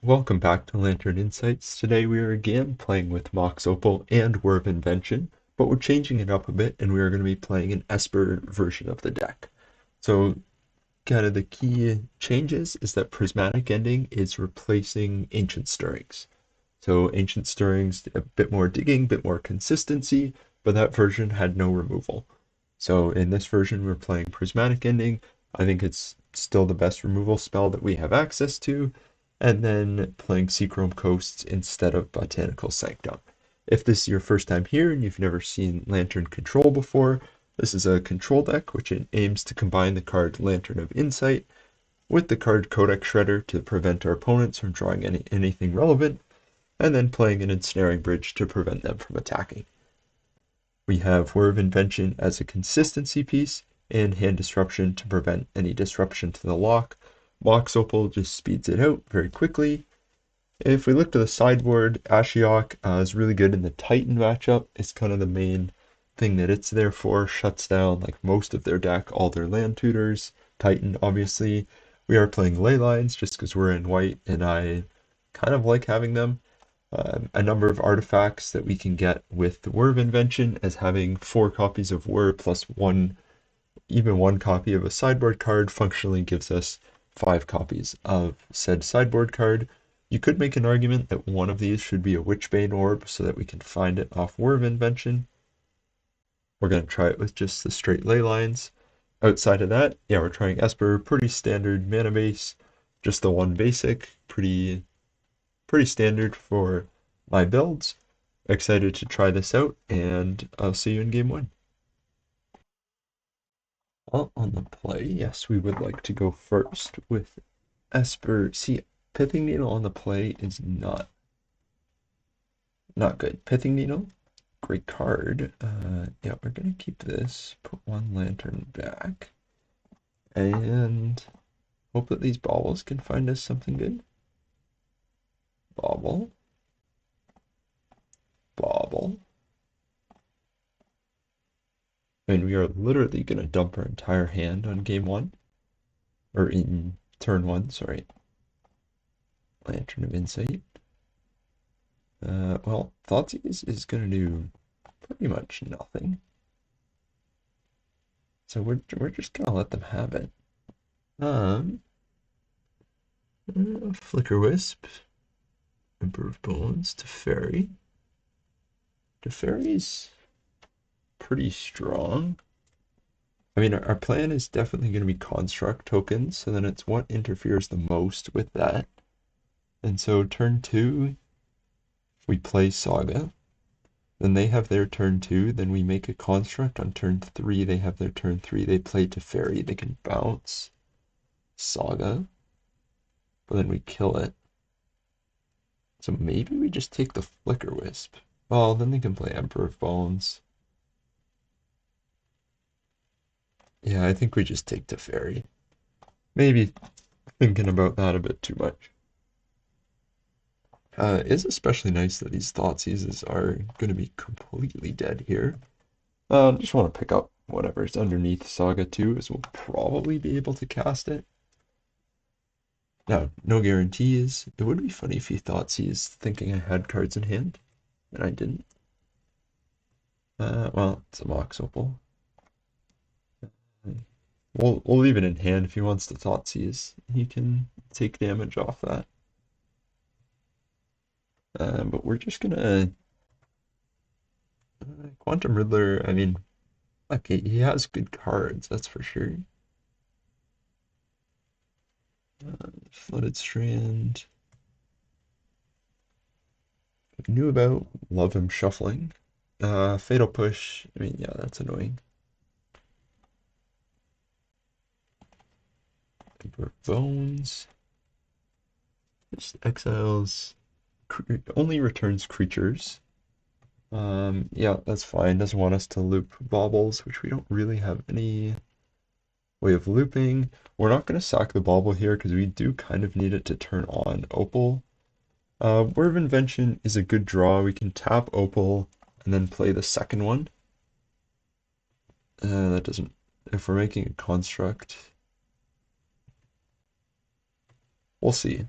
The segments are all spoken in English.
Welcome back to Lantern Insights. Today we are again playing with Mox Opal and Whir Invention, but we're changing it up a bit and we are going to be playing an Esper version of the deck. So kind of the key changes is that Prismatic Ending is replacing Ancient Stirrings. So Ancient Stirrings, a bit more digging, bit more consistency, but that version had no removal. So in this version we're playing Prismatic Ending. I think it's still the best removal spell that we have access to, and then playing Seachrome Coasts instead of Botanical Sanctum. If this is your first time here and you've never seen Lantern Control before, this is a control deck which aims to combine the card Lantern of Insight with the card Codex Shredder to prevent our opponents from drawing anything relevant, and then playing an Ensnaring Bridge to prevent them from attacking. We have Whir Invention as a consistency piece, and Hand Disruption to prevent any disruption to the lock. Mox Opal just speeds it out very quickly. If we look to the sideboard, Ashiok is really good in the Titan matchup. It's kind of the main thing that it's there for. Shuts down like most of their deck, all their land tutors. Titan, obviously. We are playing ley lines just because we're in white, and I kind of like having them. A number of artifacts that we can get with the Whir Invention as having 4 copies of Whir plus even one copy of a sideboard card functionally gives us 5 copies of said sideboard card. You could make an argument that one of these should be a Witchbane orb so that we can find it off Whir Invention. We're going to try it with just the straight ley lines. Outside of that, yeah, we're trying Esper, pretty standard mana base, just the one basic, pretty standard for my builds. Excited to try this out, and I'll see you in game 1. Well, on the play, yes, we would like to go first with Esper. See, Pithing Needle on the play is not good. Pithing Needle, great card. Yeah, we're gonna keep this, put one lantern back, and hope that these baubles can find us something good. Bauble. Bauble. And we are literally gonna dump our entire hand on game 1. Or in turn 1, sorry. Lantern of Insight. Well, Thoughtseize is gonna do pretty much nothing. So we're just gonna let them have it. Flicker Wisp, Emperor of Bones, Teferi. Teferi's pretty strong. I mean, our plan is definitely going to be construct tokens, so then it's what interferes the most with that. And so turn 2, we play Saga. Then they have their turn 2, then we make a construct on turn 3, they have their turn 3, they play Teferi, they can bounce Saga, but then we kill it. So maybe we just take the Flicker Wisp. Well, then they can play Emperor of Bones. Yeah, I think we just take Teferi. Maybe thinking about that a bit too much. It's especially nice that these Thoughtseizes are going to be completely dead here. Just want to pick up whatever's underneath Saga 2, as we'll probably be able to cast it. Now, no guarantees. It would be funny if he Thoughtseize thinking I had cards in hand, and I didn't. Well, it's a Mox Opal. We'll leave it in hand if he wants to Thoughtseize. He can take damage off that. But we're just gonna Quantum Riddler. I mean, okay, he has good cards, that's for sure. Flooded Strand. Knew about. Love him shuffling. Fatal Push. I mean, yeah, that's annoying. Emperor Bones. Just exiles. Only returns creatures. Yeah, that's fine. Doesn't want us to loop baubles, which we don't really have any way of looping. We're not going to sack the bauble here because we do kind of need it to turn on Opal. Word of Invention is a good draw. We can tap Opal and then play the second one. That doesn't... If we're making a construct... We'll see.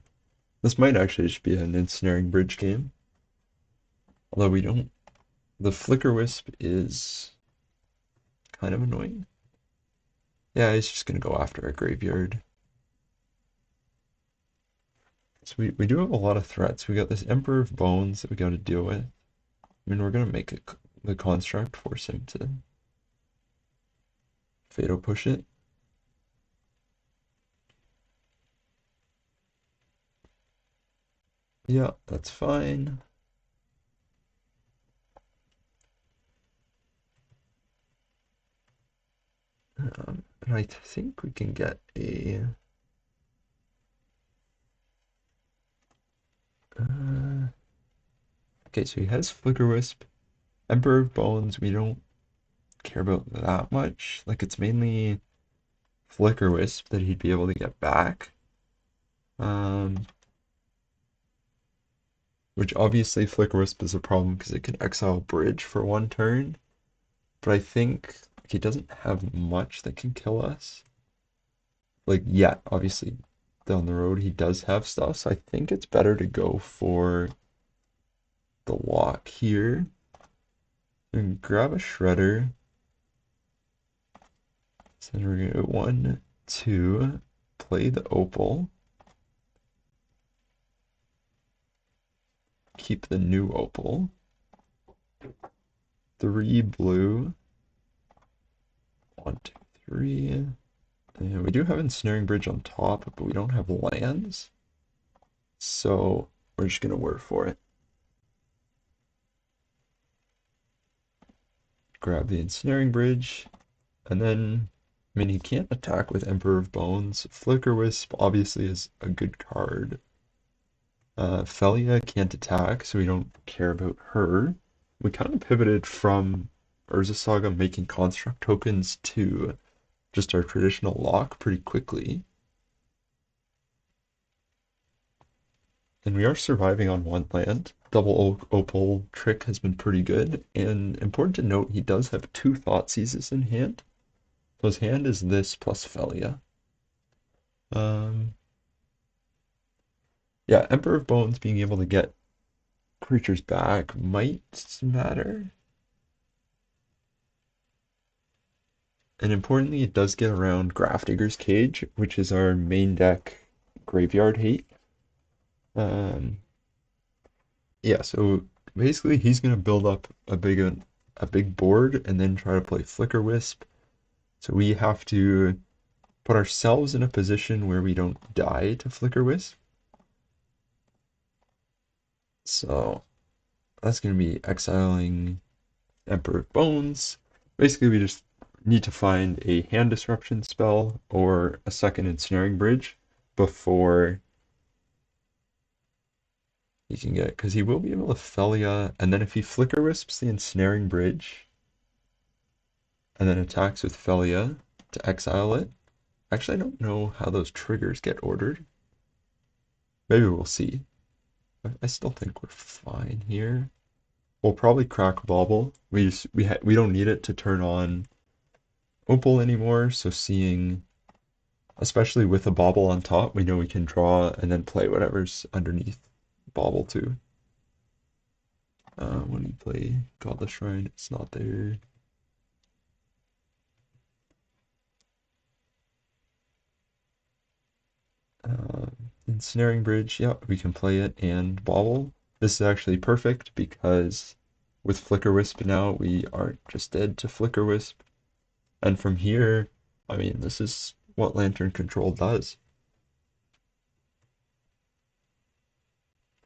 This might actually just be an ensnaring bridge game. Although we don't. The Flicker Wisp is kind of annoying. Yeah, he's just gonna go after a graveyard. So we do have a lot of threats. We got this Emperor of Bones that we got to deal with. I mean, we're gonna make it, the construct force him to Fatal push it. Yeah, that's fine. And I think we can get a. Okay, so he has Flicker Wisp. Emperor of Bones, we don't care about that much. Like, it's mainly Flicker Wisp that he'd be able to get back. Um, which obviously Flicker Wisp is a problem because it can exile Bridge for one turn. But I think he doesn't have much that can kill us. Like, yeah, obviously down the road he does have stuff, so I think it's better to go for the lock here and grab a Shredder. So then we're gonna go 1, 2, play the Opal, keep the new Opal, 3 blue, 1, 2, 3. And we do have Ensnaring Bridge on top, but we don't have lands. So we're just gonna work for it. Grab the Ensnaring Bridge, and then, I mean, he can't attack with Emperor of Bones. Flicker Wisp obviously is a good card. Felia can't attack, so we don't care about her. We kind of pivoted from Urza Saga making construct tokens to just our traditional lock pretty quickly. And we are surviving on one land. Double Opal trick has been pretty good. And important to note, he does have 2 Thoughtseizes in hand. So his hand is this plus Felia. Yeah, Emperor of Bones being able to get creatures back might matter. And importantly, it does get around Grafdigger's Cage, which is our main deck graveyard hate. Um, yeah, so basically he's gonna build up a big board and then try to play Flicker Wisp. So we have to put ourselves in a position where we don't die to Flicker Wisp. So that's gonna be exiling Emperor of Bones. Basically, we just need to find a hand disruption spell or a second ensnaring bridge before he can get, because he will be able to Felia, and then if he Flicker Wisps the ensnaring bridge and then attacks with Felia to exile it. Actually, I don't know how those triggers get ordered. Maybe we'll see. I still think we're fine here. We'll probably crack Bauble. We don't need it to turn on Opal anymore, so seeing, especially with a Bauble on top, we know we can draw and then play whatever's underneath Bauble too. When we play Godless Shrine, it's not there. Ensnaring Bridge, yeah, we can play it and Bauble. This is actually perfect because with Flicker Wisp now, we aren't just dead to Flicker Wisp. And from here, I mean, this is what Lantern Control does.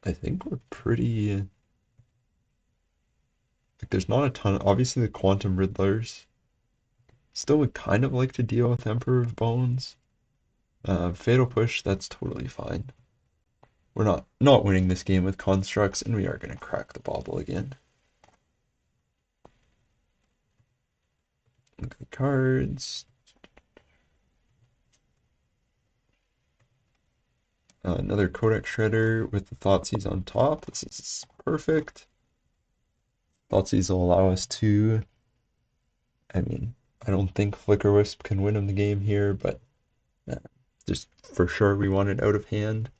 I think we're pretty, like, there's not a ton. Obviously, the Quantum Riddlers still would kind of like to deal with Emperor of Bones. Fatal Push, that's totally fine. We're not winning this game with constructs, and we are going to crack the Bauble again. Look at the cards. Another Codex Shredder with the Thoughtseize on top. This is perfect. Thoughtseize will allow us to, I mean, I don't think Flicker Wisp can win him the game here, but just for sure we want it out of hand.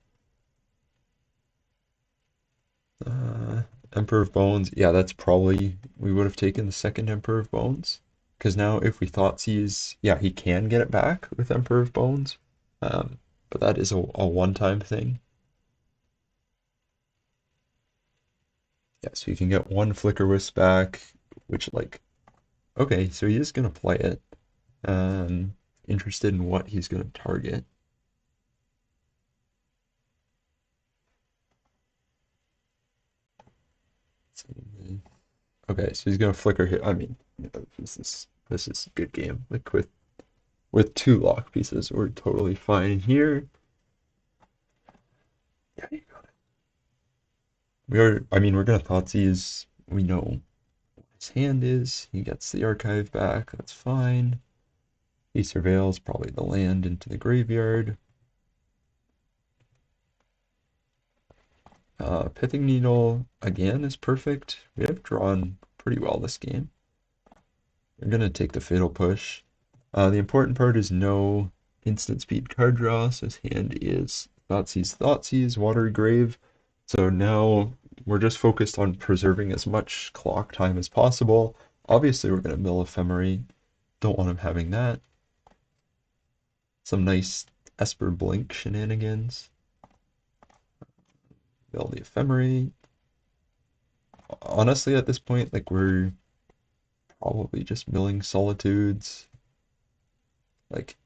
Uh, Emperor of Bones. Yeah, that's probably we would have taken the second Emperor of Bones. Because now if we thought sees, yeah, he can get it back with Emperor of Bones. Um, but that is a one-time thing. Yeah, so you can get one Flicker Wisp back, which like, okay, so he is gonna play it. Interested in what he's gonna target. Okay, so he's gonna flicker here. I mean, this is a good game. Like with two lock pieces, we're totally fine here. Yeah, you got it. I mean, we're gonna Thoughtseize. We know what his hand is. He gets the archive back. That's fine. He surveils probably the land into the graveyard. Pithing Needle again is perfect. We have drawn pretty well this game. We're gonna take the Fatal Push. The important part is no instant speed card draw, so his hand is Thoughtseize, Watery Grave. So now we're just focused on preserving as much clock time as possible. Obviously, we're going to mill Ephemery. Don't want him having that. Some nice Esper Blink shenanigans. Mill the Ephemery. Honestly, at this point, like we're probably just milling Solitudes. Like,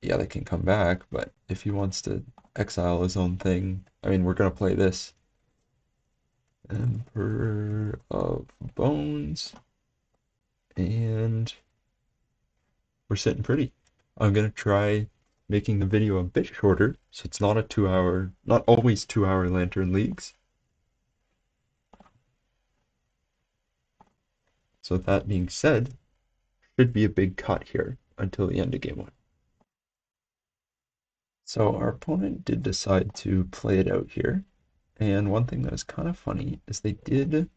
yeah, they can come back, but if he wants to exile his own thing, I mean, we're gonna play this. Emperor of Bones, and we're sitting pretty. I'm gonna try making the video a bit shorter, so it's not a 2 hour, not always 2 hour Lantern Leagues. So with that being said, should be a big cut here until the end of game one. So our opponent did decide to play it out here. And one thing that was kind of funny is they did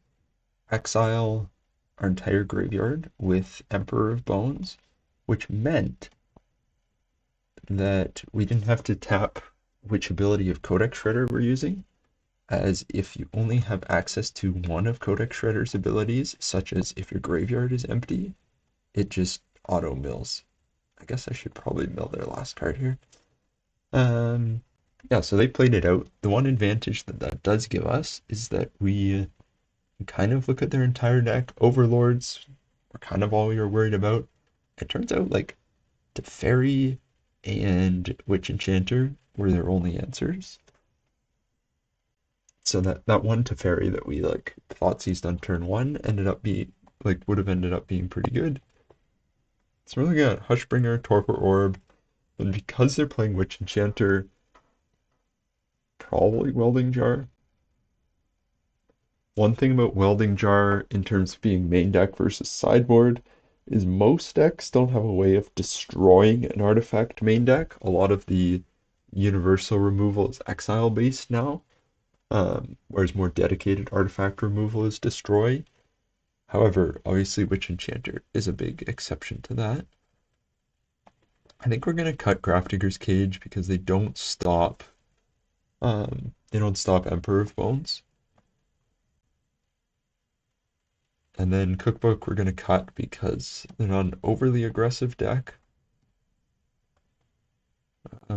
exile our entire graveyard with Emperor of Bones, which meant that we didn't have to tap which ability of Codex Shredder we're using, as if you only have access to one of Codex Shredder's abilities, such as if your graveyard is empty, it just auto mills. I guess I should probably mill their last card here. Yeah, so they played it out. The one advantage that that does give us is that we kind of look at their entire deck. Overlords were kind of all we were worried about. It turns out like Teferi and Witch Enchanter were their only answers. So that one Teferi that we like thought seized on turn one ended up being like would have ended up being pretty good. So we're looking at Hushbringer, Torpor Orb, and because they're playing Witch Enchanter, probably Welding Jar. One thing about Welding Jar in terms of being main deck versus sideboard is most decks don't have a way of destroying an artifact main deck. A lot of the universal removal is exile based now, whereas more dedicated artifact removal is destroy. However, obviously Witch Enchanter is a big exception to that. I think we're gonna cut Grafdigger's Cage because they don't stop Emperor of Bones. And then Cookbook we're going to cut because they're not an overly aggressive deck.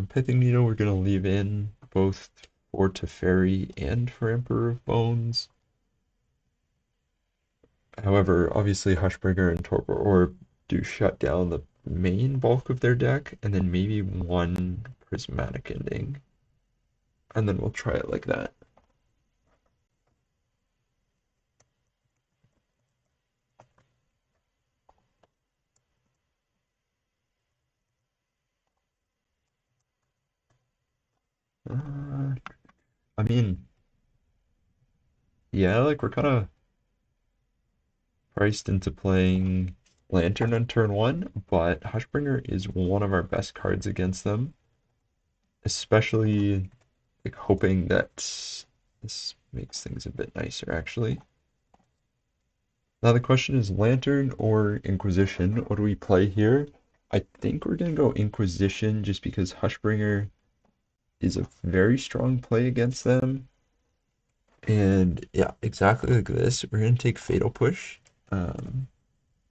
Pithing Needle we're going to leave in both for Teferi and for Emperor of Bones. However, obviously Hushbringer and Torpor Orb do shut down the main bulk of their deck, and then maybe one Prismatic Ending. And then we'll try it like that. Uh, I mean, yeah, like we're kind of priced into playing Lantern on turn one, but Hushbringer is one of our best cards against them, especially like hoping that this makes things a bit nicer actually. Now the question is Lantern or Inquisition? What do we play here? I think we're gonna go Inquisition just because Hushbringer is a very strong play against them. And yeah, exactly like this. We're gonna take Fatal Push. Um,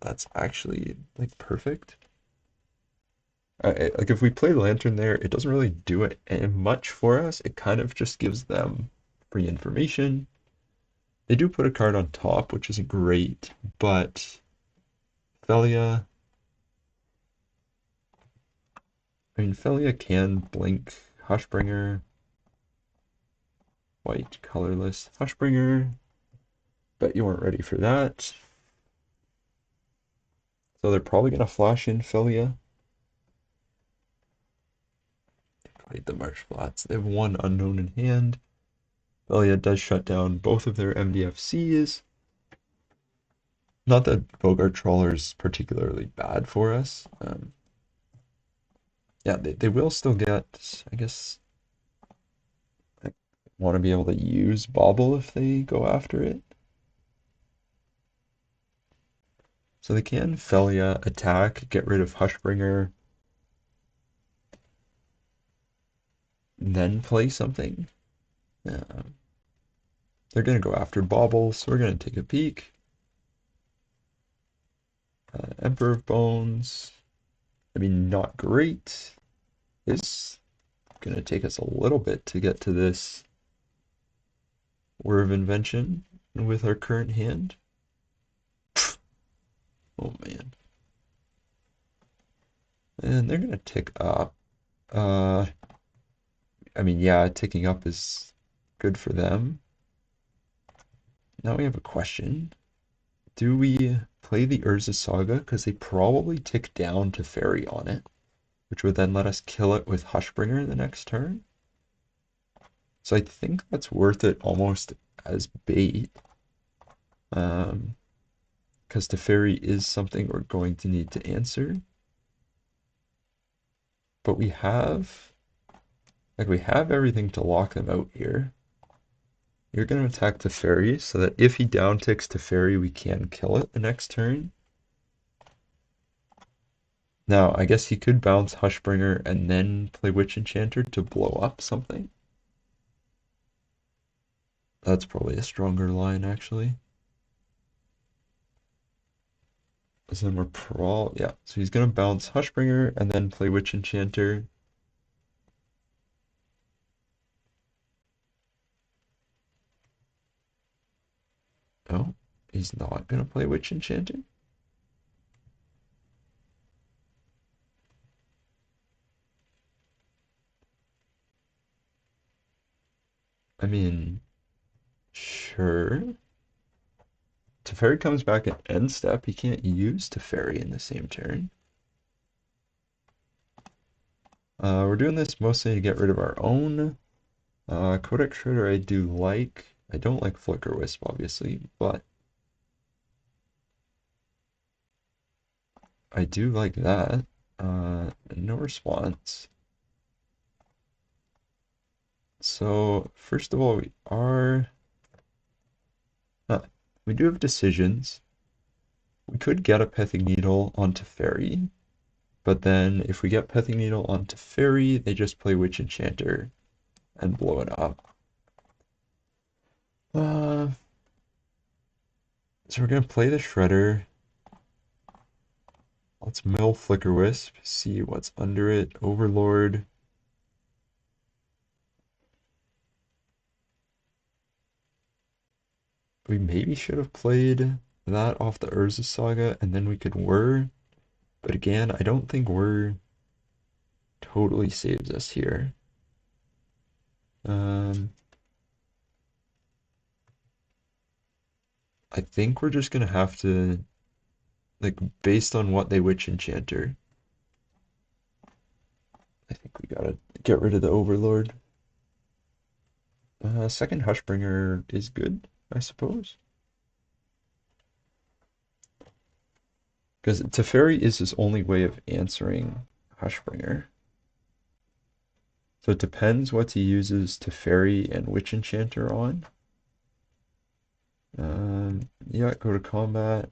that's actually like perfect. Like if we play Lantern there, it doesn't really do it much for us. It kind of just gives them free information. They do put a card on top, which is great, but Felia, I mean, Felia can blink Hushbringer, white, colorless Hushbringer, but you weren't ready for that. So they're probably going to flash in Felia. Played the Marsh Flats. They have one unknown in hand. Felia does shut down both of their MDFCs. Not that Bogart Trawler is particularly bad for us. Yeah, they will still get, I guess, like, want to be able to use Bobble if they go after it. So they can Felia, attack, get rid of Hushbringer, then play something. Uh, they're going to go after Bobble, so we're going to take a peek. Emperor of Bones. I mean, not great. It's going to take us a little bit to get to this Whir of Invention with our current hand. Oh man. And they're going to tick up. Uh, I mean, yeah, ticking up is good for them. Now we have a question. Do we play the Urza Saga? Because they probably tick down to Fairy on it, which would then let us kill it with Hushbringer the next turn. So I think that's worth it almost as bait. Because Teferi is something we're going to need to answer. But we have everything to lock them out here. You're going to attack Teferi so that if he downticks Teferi, we can kill it the next turn. Now, I guess he could bounce Hushbringer and then play Witch Enchanter to blow up something. That's probably a stronger line, actually. So then yeah. So he's gonna bounce Hushbringer and then play Witch Enchanter. Oh, he's not gonna play Witch Enchanter? I mean, sure. Teferi comes back at end step. He can't use Teferi in the same turn. We're doing this mostly to get rid of our own. Codex Shredder I do like. I don't like Flicker Wisp, obviously, but I do like that. No response. So, first of all, we do have decisions. We could get a Pithing Needle onto Fairy, but then if we get Pithing Needle onto Fairy, they just play Witch Enchanter and blow it up. So we're gonna play the Shredder. Let's mill Flicker Wisp, see what's under it. Overlord. We maybe should have played that off the Urza Saga, and then we could Whir. But again, I don't think Whir totally saves us here. I think we're just gonna have to, like, based on what they Witch Enchanter, I think we gotta get rid of the Overlord. Second Hushbringer is good, I suppose. Because Teferi is his only way of answering Hushbringer. So it depends what he uses Teferi and Witch Enchanter on. Yeah, go to combat.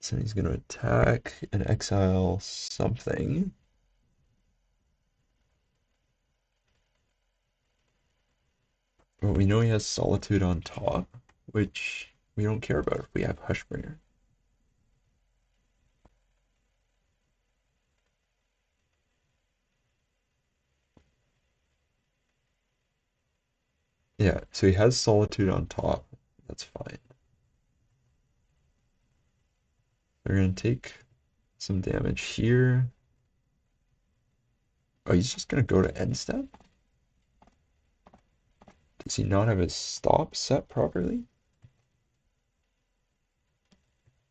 So he's gonna attack and exile something. Well, we know he has Solitude on top, which we don't care about if we have Hushbringer. Yeah, so he has Solitude on top. That's fine. They're gonna take some damage here. Oh, he's just gonna go to end step? Does he not have his stop set properly?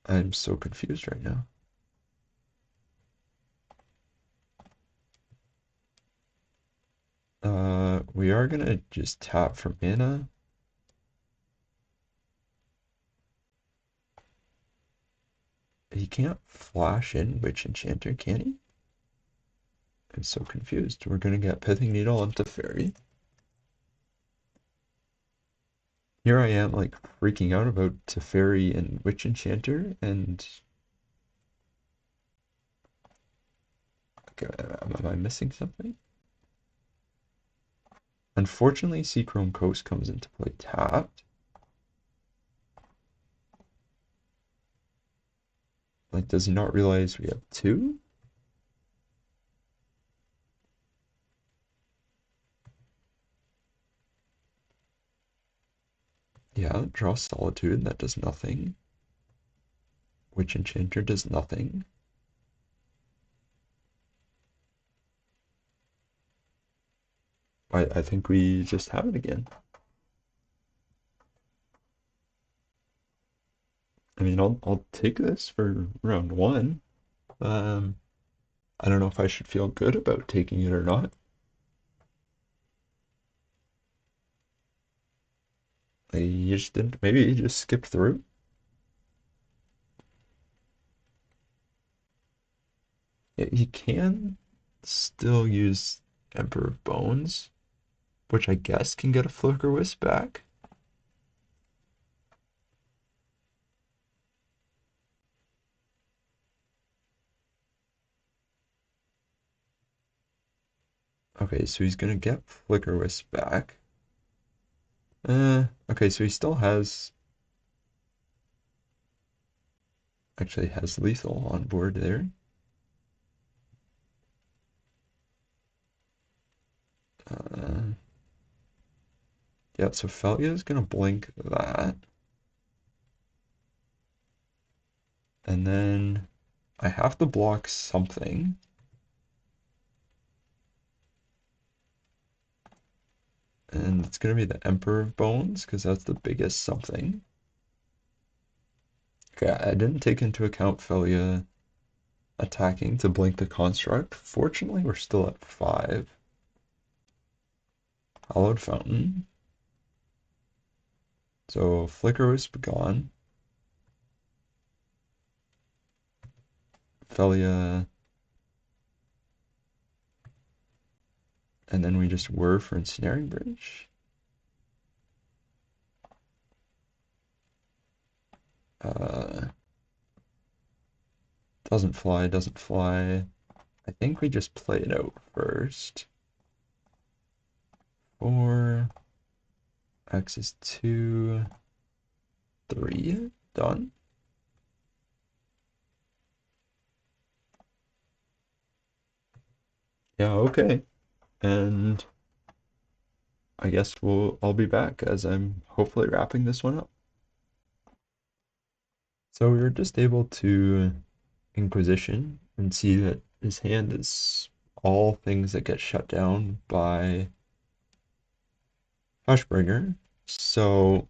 I'm so confused right now. We are gonna just tap for mana. He can't flash in Witch Enchanter, can he? I'm so confused. We're gonna get Pithing Needle onto Fairy. Here I am, like, freaking out about Teferi and Witch Enchanter, and am I missing something? Unfortunately, Seachrome Coast comes into play tapped. Like, does he not realize we have two? Yeah, draw Solitude, that does nothing. Witch Enchanter does nothing. I think we just have it again. I mean, I'll take this for round one. Um, I don't know if I should feel good about taking it or not. You just didn't. Maybe you just skipped through. Yeah, you can still use Emperor of Bones, which I guess can get a Flicker Wisp back. Okay, so he's gonna get Flicker Wisp back. Okay, so he still has, actually has Lethal on board there. Uh, yeah, so Felia is gonna blink that. And then I have to block something. And it's gonna be the Emperor of Bones, because that's the biggest something. Okay, I didn't take into account Felia attacking to blink the construct. Fortunately, we're still at 5. Hallowed Fountain. So Flicker Wisp gone. Felia. And then we just Whir for Ensnaring Bridge. Uh, doesn't fly, doesn't fly. I think we just play it out first. 4. X is 2. 3. Done. Yeah, okay. And I guess I'll be back as I'm hopefully wrapping this one up. So we were just able to Inquisition and see that his hand is all things that get shut down by Hushbringer. So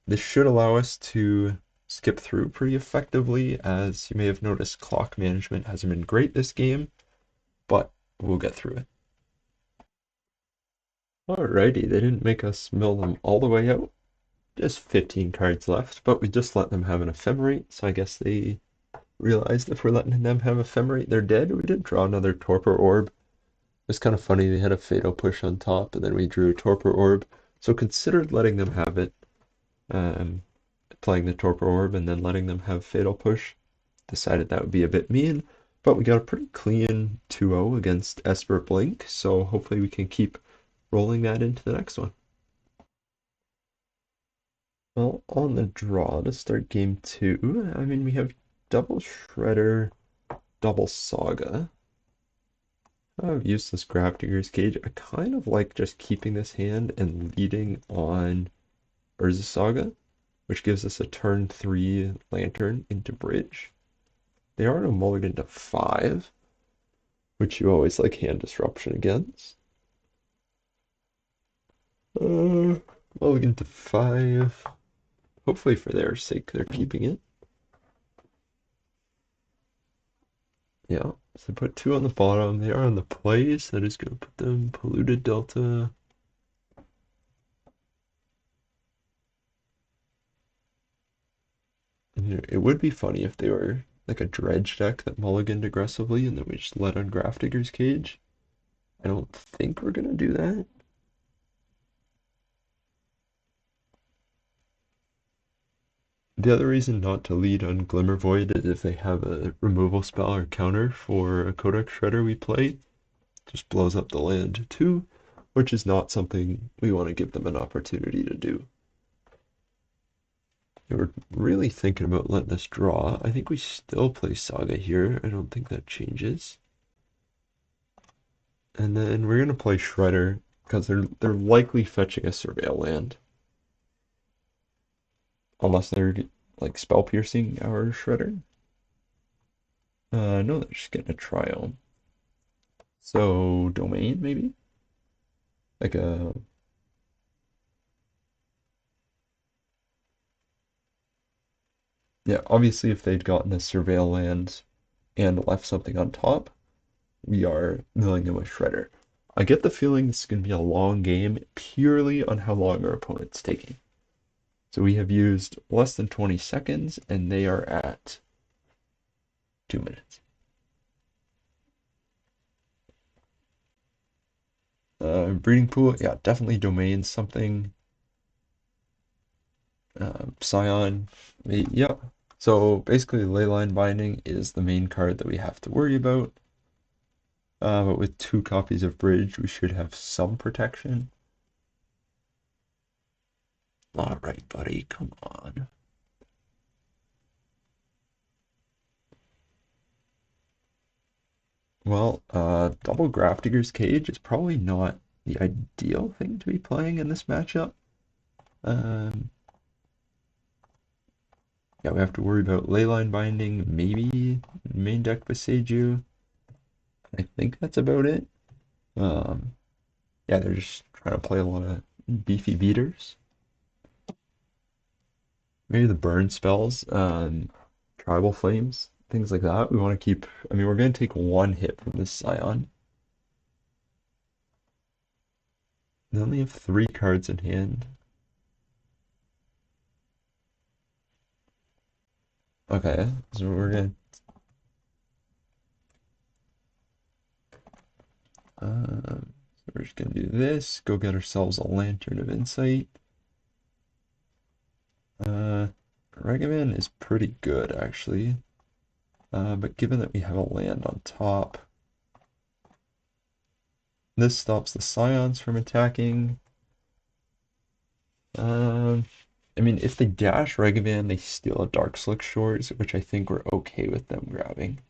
this should allow us to skip through pretty effectively. As you may have noticed, clock management hasn't been great this game, but we'll get through it. Alrighty, they didn't make us mill them all the way out. Just 15 cards left, but we just let them have an Ephemerate, so I guess they realized if we're letting them have Ephemerate, they're dead. We did draw another Torpor Orb. It's kind of funny, they had a Fatal Push on top, and then we drew a Torpor Orb, so considered letting them have it, um, playing the Torpor Orb and then letting them have Fatal Push. Decided that would be a bit mean, but we got a pretty clean 2-0 against Esper Blink, so hopefully we can keep rolling that into the next one. Well, on the draw to start game two, I mean, we have double Shredder, double Saga. Useless Grafdigger's Cage. I kind of like just keeping this hand and leading on Urza Saga, which gives us a turn 3 Lantern into Bridge. They are a mulligan to 5, which you always like hand disruption against. Uh, mulligan to 5. Hopefully for their sake they're keeping it. Yeah, so put 2 on the bottom. They are on the place. That is going to put them polluted delta. It would be funny if they were like a dredge deck that mulliganed aggressively and then we just let on Grafdigger's Cage. I don't think we're gonna do that. The other reason not to lead on Glimmer Void is if they have a removal spell or counter for a Codex Shredder we play, just blows up the land too, which is not something we want to give them an opportunity to do. We're really thinking about letting us draw. I think we still play Saga here. I don't think that changes. And then we're gonna play Shredder because they're likely fetching a Surveil land. Unless they're like spell piercing our Shredder. No, they're just getting a Triome. So domain maybe? Like a yeah, obviously if they'd gotten a Surveil land and left something on top, we are milling them with Shredder. I get the feeling this is gonna be a long game purely on how long our opponent's taking. So we have used less than 20 seconds and they are at 2 minutes. Breeding pool, yeah, definitely domain something. Scion, yeah. So basically, Leyline Binding is the main card that we have to worry about. But with 2 copies of Bridge, we should have some protection. All right, buddy, come on. Well, double Grafdigger's Cage is probably not the ideal thing to be playing in this matchup. Um, yeah, we have to worry about Leyline Binding, maybe main deck Boseiju. I think that's about it. Um, yeah, they're just trying to play a lot of beefy beaters. Maybe the burn spells, tribal flames, things like that. We want to keep. I mean, we're going to take 1 hit from this Scion. They only have 3 cards in hand. Okay, so we're just gonna do this. Go get ourselves a Lantern of Insight. Uh, Regiman is pretty good actually, but given that we have a land on top, this stops the Scions from attacking. Um, I mean, if they dash Regivan, they steal a Dark Slick Shores, which I think we're okay with them grabbing.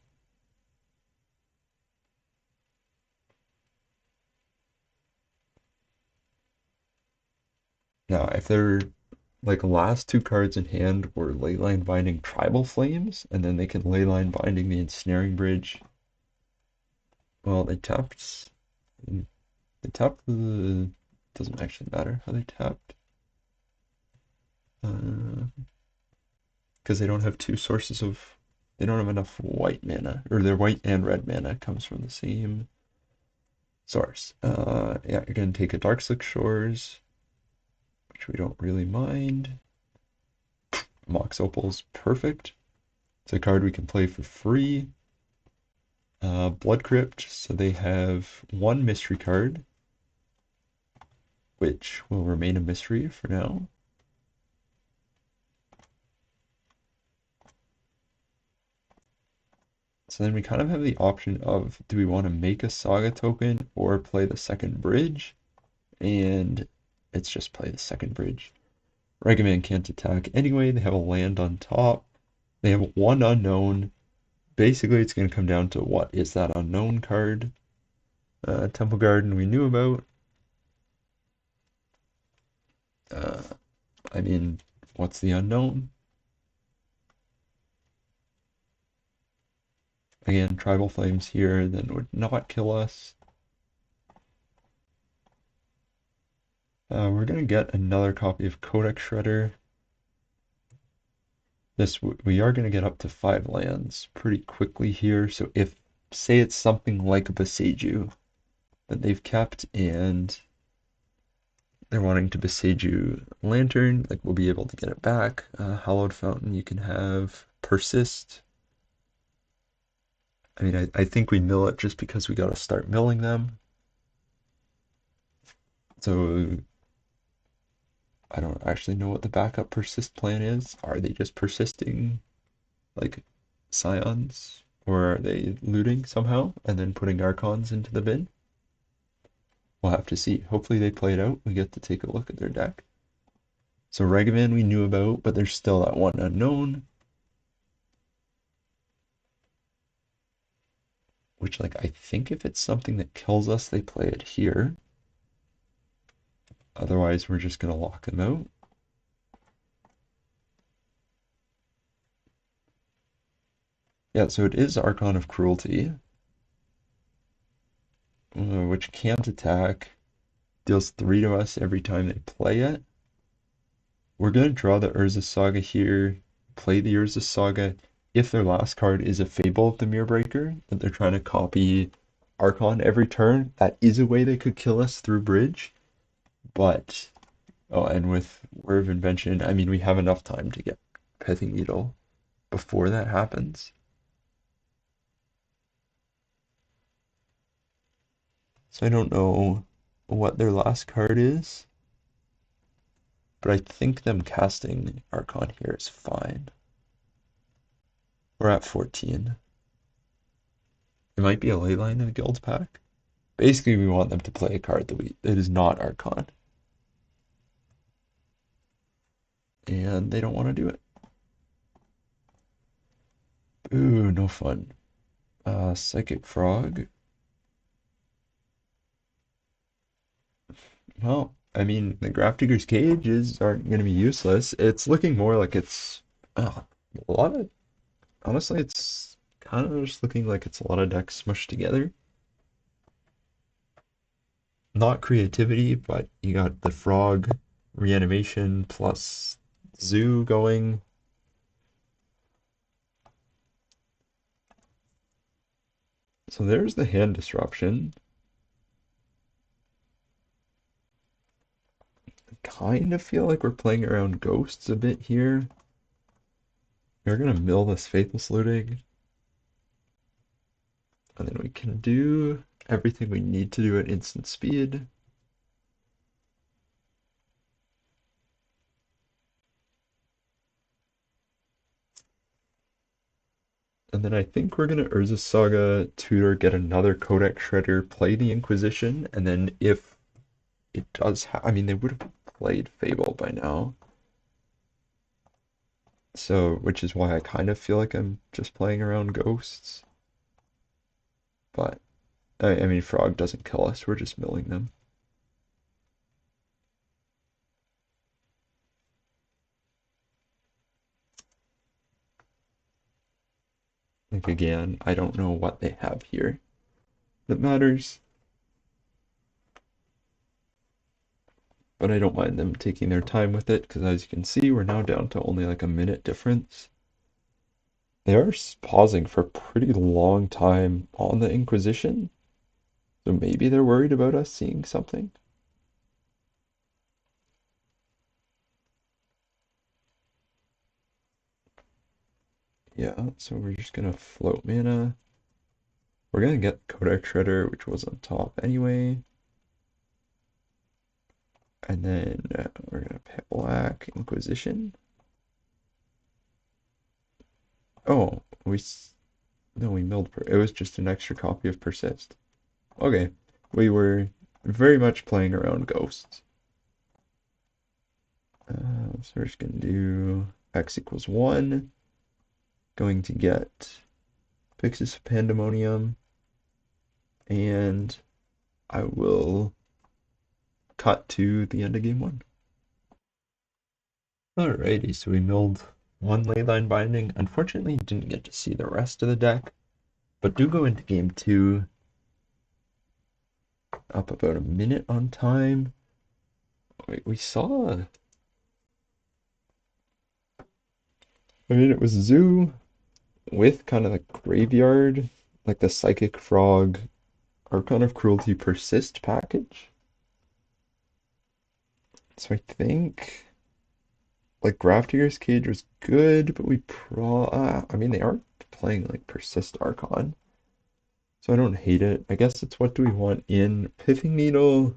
Now, if they're like last 2 cards in hand were Leyline Binding Tribal Flames, and then they can Leyline Binding the Ensnaring Bridge. Well, they tapped the, doesn't actually matter how they tapped. Because they don't have 2 sources of, they don't have enough white mana, or their white and red mana comes from the same source. Yeah, you're gonna take a Dark Slick Shores, which we don't really mind. Mox Opal's perfect. It's a card we can play for free. Blood Crypt, so they have 1 mystery card, which will remain a mystery for now. So then we kind of have the option of, do we want to make a Saga token or play the second bridge? And it's just play the second bridge. Regiman can't attack anyway. They have a land on top. They have one unknown. Basically, it's going to come down to what is that unknown card. Temple Garden we knew about. Uh, I mean, what's the unknown? Again, Tribal Flames here then would not kill us. We're going to get another copy of Codex Shredder. We are going to get up to 5 lands pretty quickly here. So if, say it's something like a Boseiju that they've kept and they're wanting to Boseiju Lantern, like we'll be able to get it back. Hallowed Fountain, you can have Persist. I mean, I think we mill it just because we got to start milling them. So I don't actually know what the backup persist plan is. Are they just persisting like scions? Or are they looting somehow and then putting Archons into the bin? We'll have to see. Hopefully they play it out. We get to take a look at their deck. So Regiman we knew about, but there's still that one unknown. Which, like, I think if it's something that kills us, they play it here. Otherwise, we're just going to lock them out. Yeah, so it is Archon of Cruelty, which can't attack, deals 3 to us every time they play it. We're going to draw the Urza Saga here, play the Urza Saga. If their last card is a Fable of the Mirrorbreaker, that they're trying to copy Archon every turn, that is a way they could kill us through Bridge. But, oh, and with Whir of Invention, I mean, we have enough time to get Pithing Needle before that happens. So I don't know what their last card is, but I think them casting Archon here is fine. We're at 14. It might be a Leyline in a Guild pack. Basically, we want them to play a card that is not Archon. And they don't want to do it. Ooh, no fun. Psychic Frog. Well, I mean, the Grafdigger's Cages aren't going to be useless. It's looking more like it's a lot of. Honestly, it's kind of just looking like it's a lot of decks smushed together. Not creativity, but you got the Frog Reanimation plus Zoo going. So there's the hand disruption. I kind of feel like we're playing around ghosts a bit here. We're gonna mill this Faithless Looting. And then we can do everything we need to do at instant speed. And then I think we're gonna Urza Saga tutor, get another Codex Shredder, play the Inquisition, and then if it does I mean, they would have played Fable by now. So, which is why I kind of feel like I'm just playing around ghosts. But, I mean, Frog doesn't kill us, we're just milling them. Like, again, I don't know what they have here that matters. But I don't mind them taking their time with it, because as you can see, we're now down to only like a minute difference. They are pausing for a pretty long time on the Inquisition, so maybe they're worried about us seeing something. Yeah, so we're just gonna float mana. We're gonna get Codex Shredder, which was on top anyway. And then we're gonna pay black Inquisition. Oh, no, we milled. It was just an extra copy of Persist. Okay, we were very much playing around ghosts. So we're just going to do x equals 1. Going to get Pixis Pandemonium, and I will cut to the end of game 1. Alrighty, so we milled one Leyline Binding. Unfortunately, didn't get to see the rest of the deck, but do go into game 2 up about a minute on time. We saw, I mean, it was Zoo with kind of the graveyard, like the Psychic Frog, Archon of Cruelty Persist package. So I think like Grafdigger's Cage was good, but I mean, they are playing like Persist Archon, so I don't hate it. I guess it's what do we want in Pithing Needle?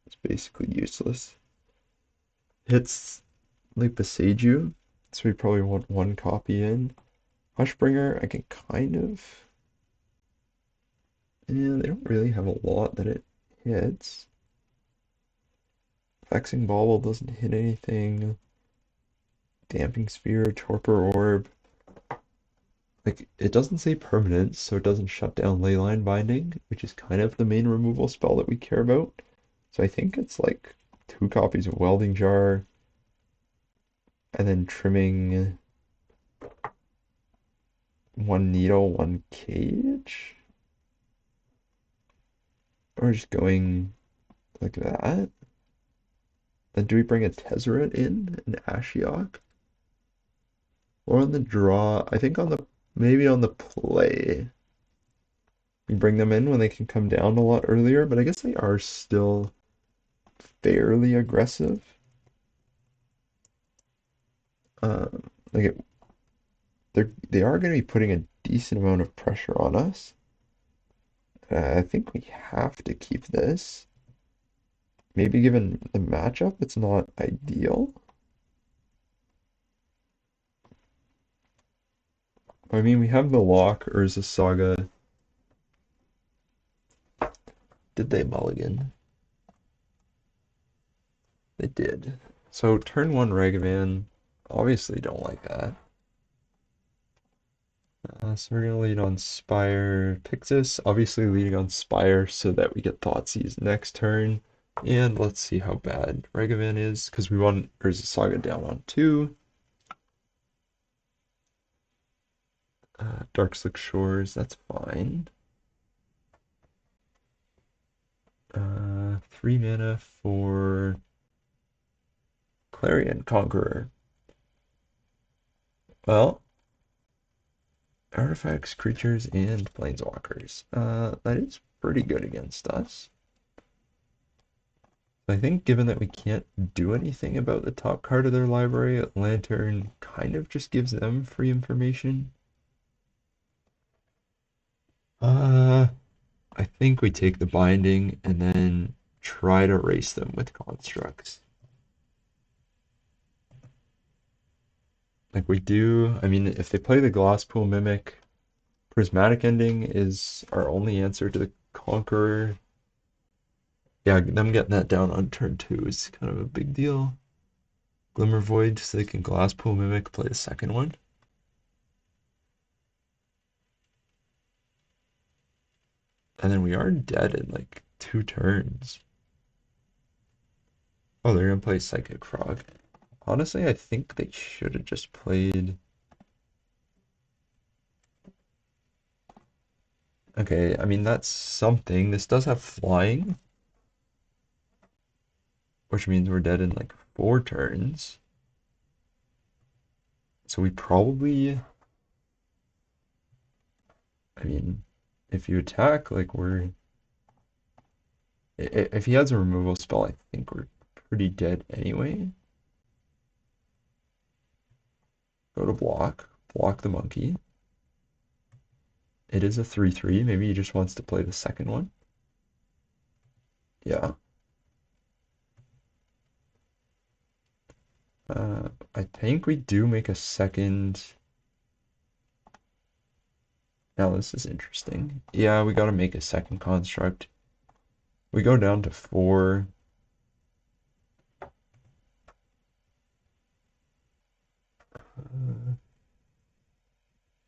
It's basically useless. Hits like Besage, so we probably want one copy in. Hushbringer, I can kind of. And they don't really have a lot that it hits. Vexing Bauble doesn't hit anything. Damping Sphere, Torpor Orb. Like, it doesn't say permanent, so it doesn't shut down Leyline Binding, which is kind of the main removal spell that we care about. So I think it's like 2 copies of Welding Jar, and then trimming 1 needle, 1 cage. Or just going like that. Then do we bring a Tezzeret in, an Ashiok? Or on the draw, I think maybe on the play. We bring them in when they can come down a lot earlier, but I guess they are still fairly aggressive. Like they are going to be putting a decent amount of pressure on us. I think we have to keep this. Maybe given the matchup, it's not ideal. I mean, we have the lock, Urza Saga. Did they mulligan? They did. So turn 1 Ragavan, obviously don't like that. So we're going to lead on Spire Pixis, obviously leading on Spire so that we get Thoughtseize next turn. And let's see how bad Ragavan is, because we want Urza Saga down on 2. Darkslick Shores, that's fine. 3 mana for Clarion Conqueror. Well, artifacts, creatures, and planeswalkers. That is pretty good against us. I think given that we can't do anything about the top card of their library, Lantern kind of just gives them free information. I think we take the binding and then try to race them with constructs. Like we do, I mean, if they play the Glasspool Mimic, Prismatic Ending is our only answer to the Conqueror. Yeah, them getting that down on turn 2 is kind of a big deal. Glimmer Void, so they can Glasspool Mimic, play the second one. And then we are dead in like 2 turns. Oh, they're gonna play Psychic Frog. Honestly, I think they should have just played. Okay, I mean, that's something. This does have flying, which means we're dead in like 4 turns. So we probably, I mean, if you attack, like if he has a removal spell, I think we're pretty dead anyway. Go to block the monkey. It is a 3/3. Maybe he just wants to play the second one. Yeah. I think we do make a second. Now this is interesting. Yeah, we gotta make a second construct. We go down to 4.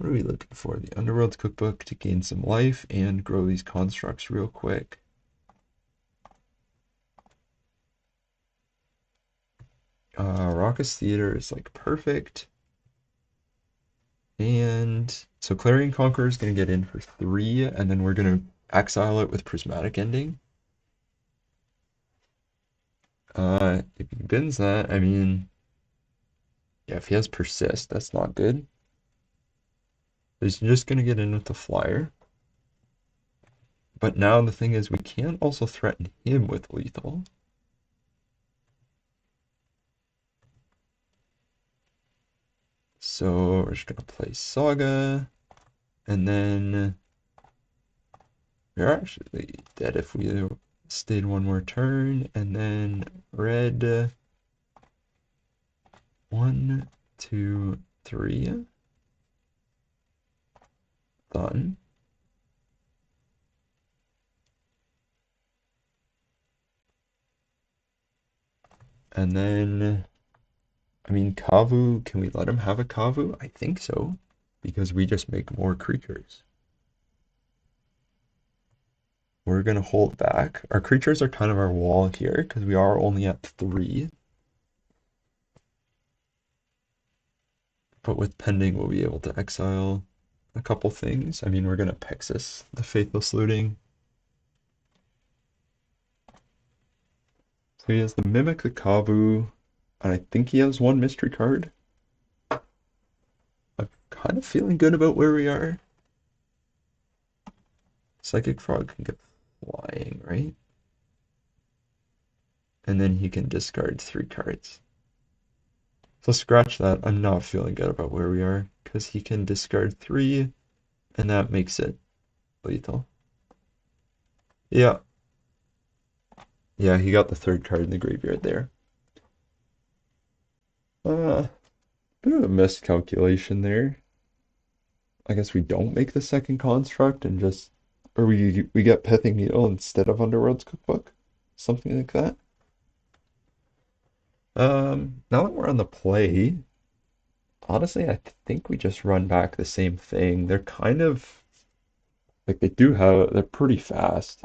What are we looking for? The Underworld's Cookbook to gain some life and grow these constructs real quick. Raucous Theater is like perfect. And so Clarion Conqueror is going to get in for 3, and then we're going to exile it with Prismatic Ending. If he bins that, I mean, yeah, if he has Persist, that's not good. He's just going to get in with the Flyer. But now the thing is, we can also threaten him with lethal. So we're just going to play Saga, and then we're actually dead if we stayed one more turn, and then red 1, 2, 3, done. And then, I mean, Kavu, can we let him have a Kavu? I think so, because we just make more creatures. We're going to hold back. Our creatures are kind of our wall here, because we are only at 3. But with Pending, we'll be able to exile a couple things. I mean, we're going to Pexus, the Faithless Looting. So he has the Mimic, the Kavu, and I think he has 1 mystery card. I'm kind of feeling good about where we are. Psychic Frog can get flying, right? And then he can discard 3 cards. So scratch that. I'm not feeling good about where we are, because he can discard 3, and that makes it lethal. Yeah. Yeah, he got the 3rd card in the graveyard there. Bit of a miscalculation there. I guess we don't make the 2nd construct and just, or we get Pithing Needle instead of Underworld's Cookbook, something like that. Now that we're on the play, honestly, I think we just run back the same thing. They're kind of like they're pretty fast.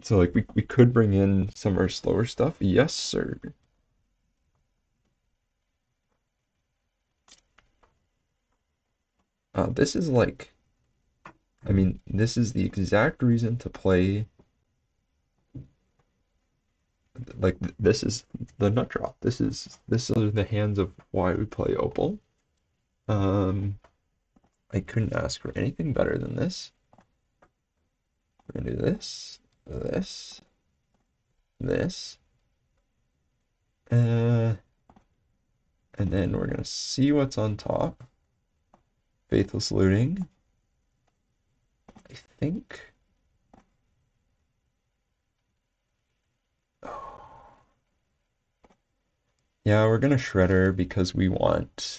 So like we could bring in some of our slower stuff. Yes, sir. This is like, I mean, this is the exact reason to play. Like this is the nut drop. This are the hands of why we play Opal. Um, I couldn't ask for anything better than this. We're gonna do this, this, this, and then we're gonna see what's on top. Faithless Looting. I think. Yeah, we're gonna Shredder because we want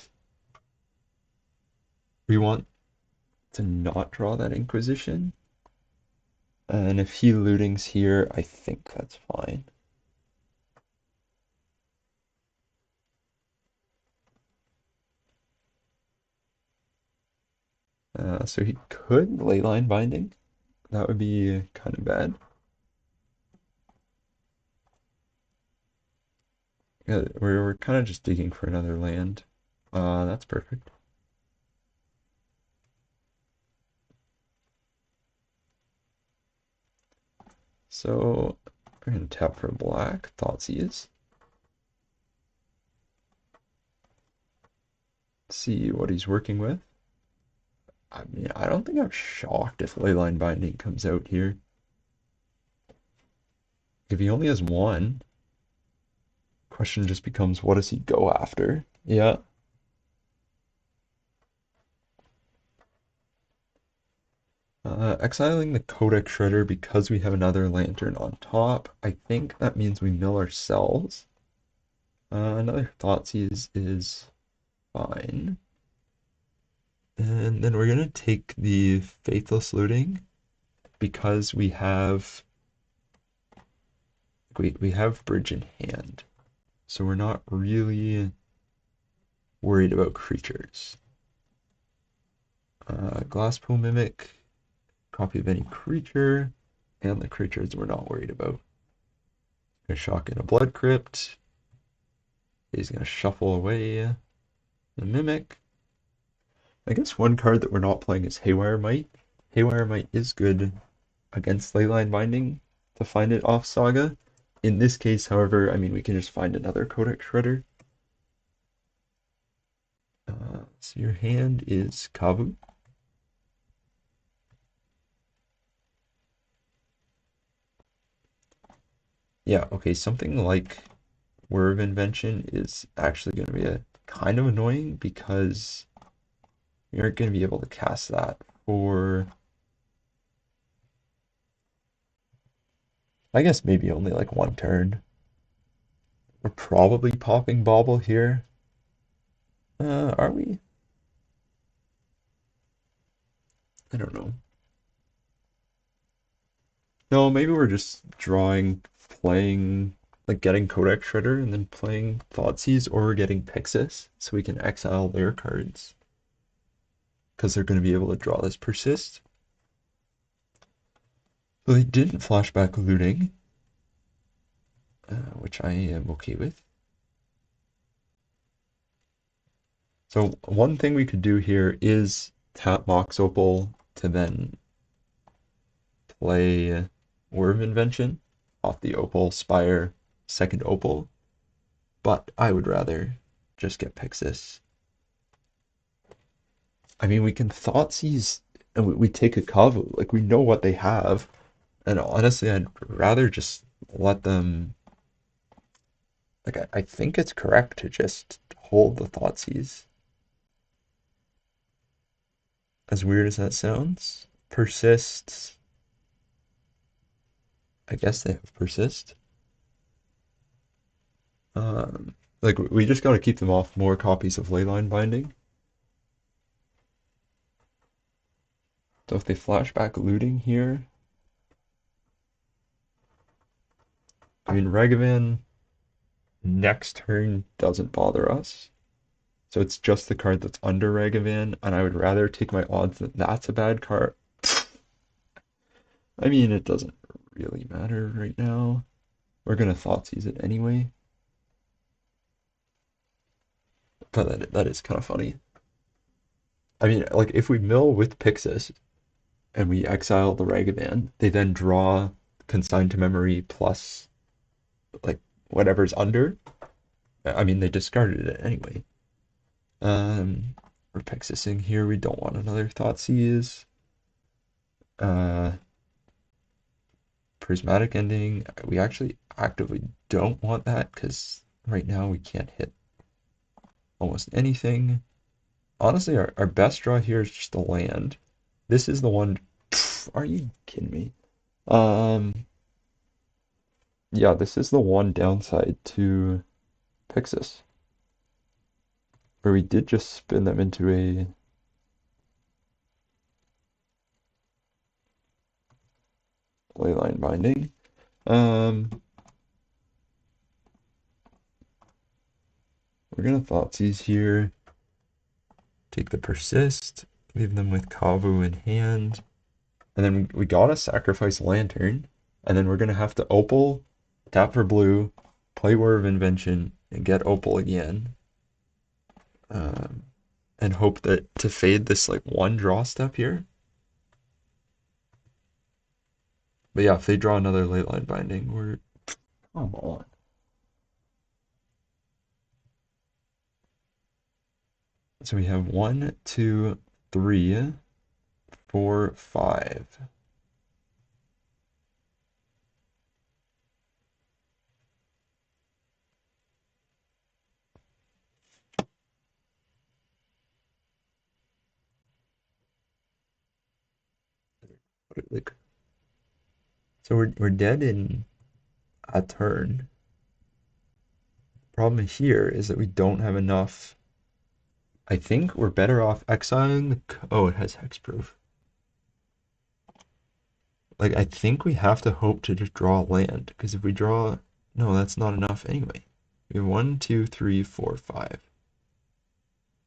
to not draw that Inquisition. And if he looting's here, I think that's fine. So he could Leyline Binding. That would be kind of bad. Yeah, we're kind of just digging for another land. That's perfect. So we're gonna tap for black. Thoughtseize. See what he's working with. I mean, I don't think I'm shocked if Leyline Binding comes out here. If he only has 1, question just becomes what does he go after? Yeah. Exiling the Codex Shredder because we have another lantern on top. I think that means we mill ourselves. Another Thoughtseize is fine. And then we're gonna take the Faithless Looting because we have Bridge in hand. So we're not really worried about creatures. Glasspool Mimic, copy of any creature, and the creatures we're not worried about. Gonna shock in a Blood Crypt. He's gonna shuffle away the Mimic. I guess one card that we're not playing is Haywire Might. Haywire Might is good against Leyline Binding to find it off Saga. In this case, however, I mean, we can just find another Codex Shredder. So your hand is Kavu. Yeah, okay, something like Whir of Invention is actually going to be a kind of annoying because you aren't going to be able to cast that for, I guess, maybe only like one turn. We're probably popping Bauble here. Are we? I don't know. No, maybe we're just drawing, playing, like getting Codex Shredder and then playing Thoughtseize, or we're getting Pixis so we can exile their cards because they're going to be able to draw this Persist. So they didn't flashback looting, which I am okay with. So one thing we could do here is tap Mox Opal to then play Whir Invention off the Opal Spire second Opal, but I would rather just get Pixis. I mean, we can Thoughtseize and we take a Kavu, like we know what they have, and honestly, I'd rather just let them. Like I think it's correct to just hold the Thoughtseize. As weird as that sounds, Persist. I guess they have Persist. Like we just got to keep them off more copies of Leyline Binding. So if they flashback looting here, I mean Ragavan next turn doesn't bother us. So it's just the card that's under Ragavan, and I would rather take my odds that that's a bad card. I mean, it doesn't really matter right now. We're gonna Thoughtseize it anyway. But that is kind of funny. I mean, like if we mill with Pixis and we exile the Ragavan, they then draw Consigned to Memory plus like whatever's under. I mean, they discarded it anyway. We're Pixising here. We don't want another Thoughtseize. Uh, Prismatic Ending. We actually actively don't want that because right now we can't hit almost anything. Honestly, our best draw here is just a land. This is the one. Pff, are you kidding me? Um, yeah, this is the one downside to Pixis, where we did just spin them into a Leyline Binding. We're gonna Thoughtseize here, take the Persist, leave them with Kavu in hand, and then we gotta sacrifice Lantern, and then we're gonna have to Opal, tap for blue, play War of Invention, and get Opal again. And hope that to fade this like one draw step here. But yeah, if they draw another Leyline Binding, we're come on. So we have 1, 2, 3, 4, 5. Like, so we're dead in a turn. Problem here is that we don't have enough. I think we're better off exiling the. Oh, it has hexproof. Like, I think we have to hope to just draw land, because if we draw. No, that's not enough anyway. We have 1, 2, 3, 4, 5.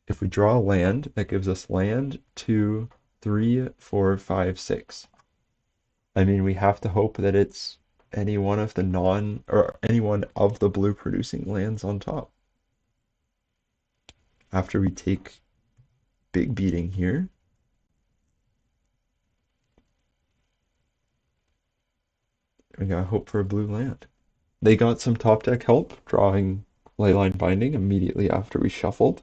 if we draw a land, that gives us land 2, 3, 4, 5, 6. I mean, we have to hope that it's any one of the or any one of the blue producing lands on top. After we take big beating here, we gotta hope for a blue land. They got some top deck help, drawing Leyline Binding immediately after we shuffled.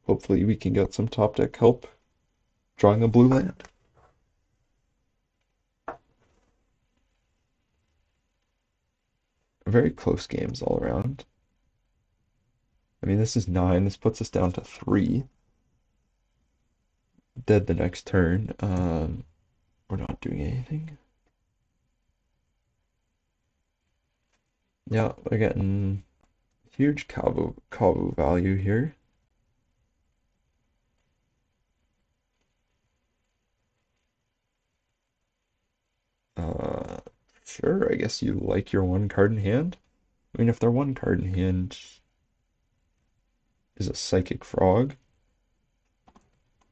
Hopefully we can get some top deck help drawing a blue land. Very close games all around. I mean, this is 9. This puts us down to 3. Dead the next turn. We're not doing anything. Yeah, we're getting huge Kavu value here. Uh, sure, I guess you like your one card in hand. I mean, if their one card in hand is a Psychic Frog,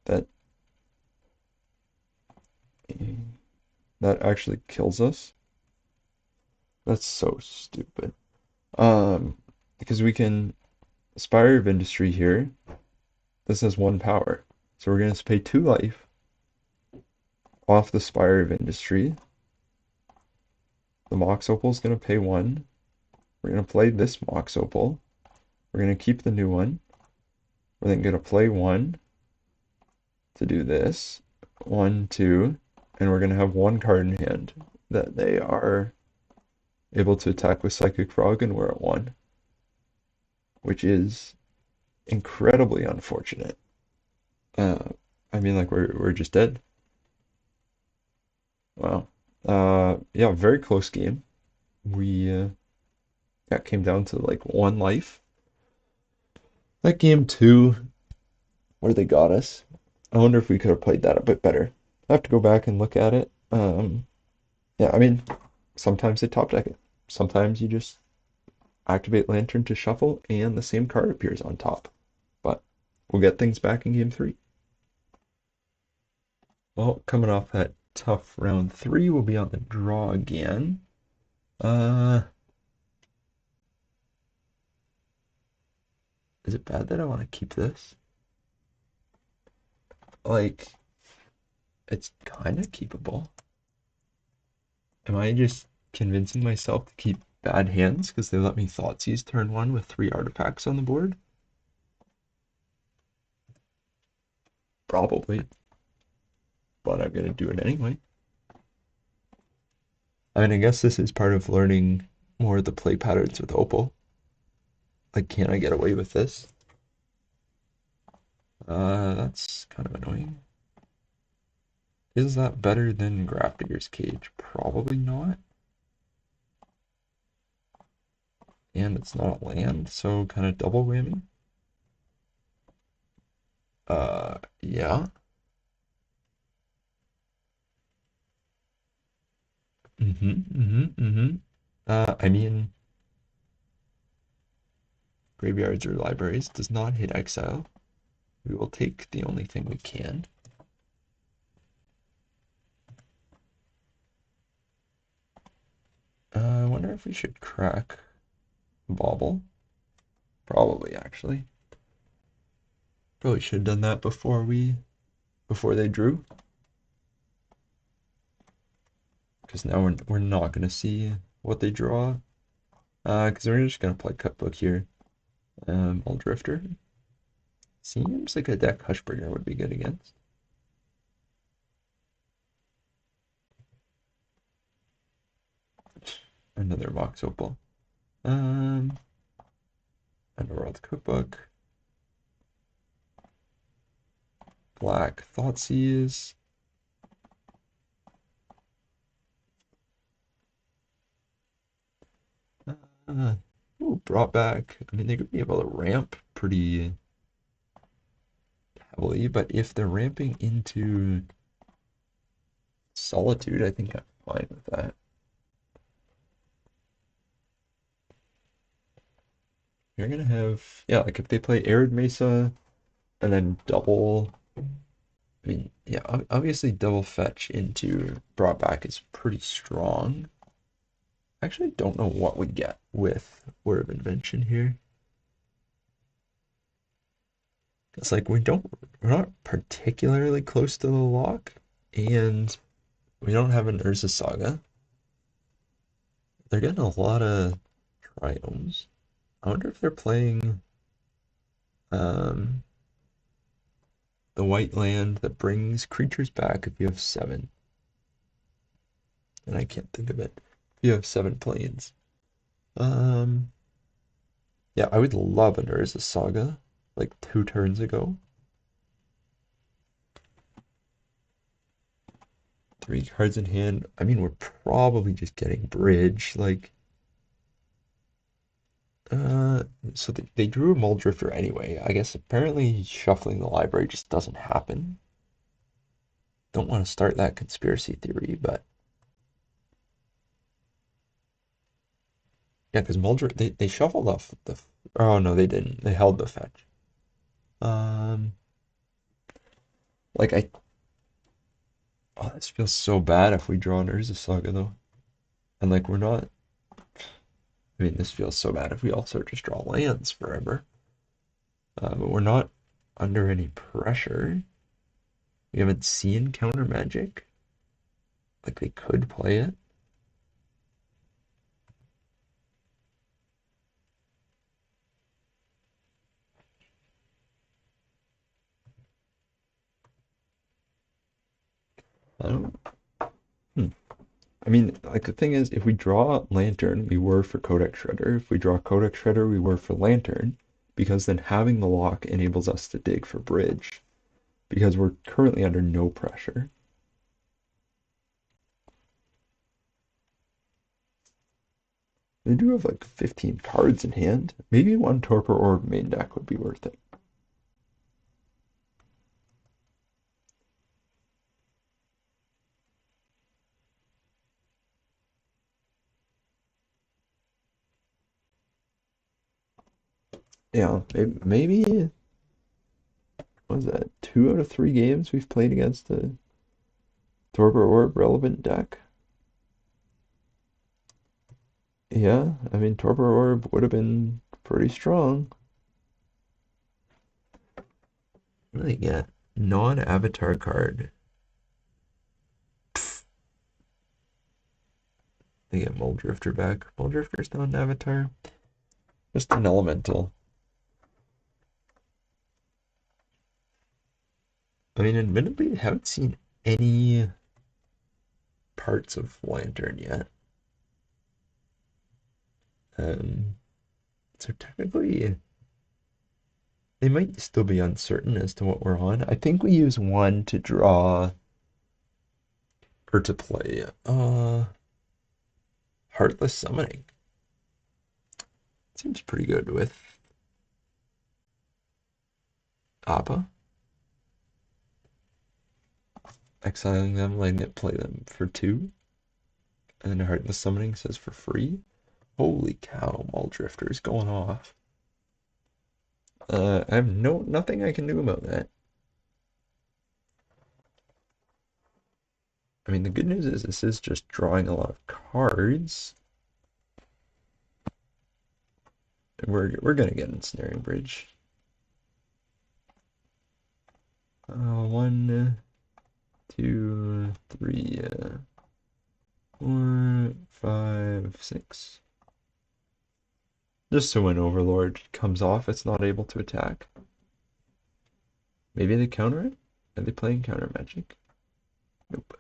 that actually kills us. That's so stupid. Because we can Spire of Industry here. This has 1 power. So we're going to pay 2 life off the Spire of Industry. The Mox Opal is going to pay 1. We're going to play this Mox Opal. We're going to keep the new one. We're then going to play 1 to do this. 1, 2. And we're going to have 1 card in hand that they are able to attack with Psychic Frog, and we're at 1. Which is incredibly unfortunate. I mean, like, we're just dead. Wow. Yeah, very close game. We that came down to like 1 life. That game 2, where they got us, I wonder if we could have played that a bit better. I have to go back and look at it. Yeah, I mean, sometimes they top deck it. Sometimes you just activate Lantern to shuffle and the same card appears on top. But we'll get things back in game 3. Well, coming off that tough round 3, we'll be on the draw again. Is it bad that I want to keep this? Like, it's kind of keepable. Am I just convincing myself to keep bad hands because they let me Thoughtseize turn 1 with 3 artifacts on the board? Probably. But I'm going to do it anyway. I mean, I guess this is part of learning more of the play patterns with Opal. Like, can I get away with this? That's kind of annoying. Is that better than Grafdigger's Cage? Probably not. And it's not land, so kind of double whammy. Yeah. I mean, graveyards or libraries does not hit exile. We will take the only thing we can. I wonder if we should crack Bauble. Probably, actually. Probably should have done that before they drew. Because now we're not going to see what they draw. Because we're just going to play Cutbook here. All Drifter. Seems like a deck Hushbringer would be good against. Another Mox Opal. Underworld Cookbook. Black Thoughtseize. Ooh, brought back. I mean, they could be able to ramp pretty heavily, but if they're ramping into Solitude, I think I'm fine with that. You're gonna have, yeah, like if they play Arid Mesa, and then double. I mean, yeah, obviously double fetch into brought back is pretty strong. I actually don't know what we get with Whir of Invention here. It's like we're not particularly close to the lock, and we don't have an Urza Saga. They're getting a lot of triomes. I wonder if they're playing um, the white land that brings creatures back if you have 7. And I can't think of it. If you have 7 planes. Um, yeah, I would love an Urza Saga, like 2 turns ago. 3 cards in hand. I mean, we're probably just getting bridge. Like, uh, so they drew a Mull Drifter anyway. I guess apparently shuffling the library just doesn't happen. Don't want to start that conspiracy theory, but yeah, because Mull they shuffled off the. Oh no, they didn't. They held the fetch. Um, like I. Oh, this feels so bad if we draw an Urza Saga though, and like we're not. I mean, this feels so bad if we also just draw lands forever. But we're not under any pressure. We haven't seen counter magic. Like they could play it. I don't. Hmm. I mean, like the thing is, if we draw Lantern, we were for Codex Shredder. If we draw Codex Shredder, we were for Lantern, because then having the lock enables us to dig for bridge, because we're currently under no pressure. They do have like 15 cards in hand. Maybe one Torpor Orb main deck would be worth it. Yeah, maybe what was that? 2 out of 3 games we've played against a Torpor Orb relevant deck. Yeah, I mean Torpor Orb would have been pretty strong. What do they get? Non-avatar card. They get Mull Drifter back. Mull Drifter's not an avatar. Just an elemental. I mean, admittedly, I haven't seen any parts of Lantern yet. Um, so technically, they might still be uncertain as to what we're on. I think we use 1 to draw or to play Heartless Summoning. Seems pretty good with Appa. Exiling them, letting it play them for 2. And then Heartless Summoning says for free. Holy cow, Mull Drifter is going off. I have nothing I can do about that. I mean, the good news is this is just drawing a lot of cards. We're gonna get Ensnaring Bridge. 1, 2, 3, 4, 5, 6. Just so when Overlord comes off, it's not able to attack. Maybe they counter it? Are they playing counter magic? Nope.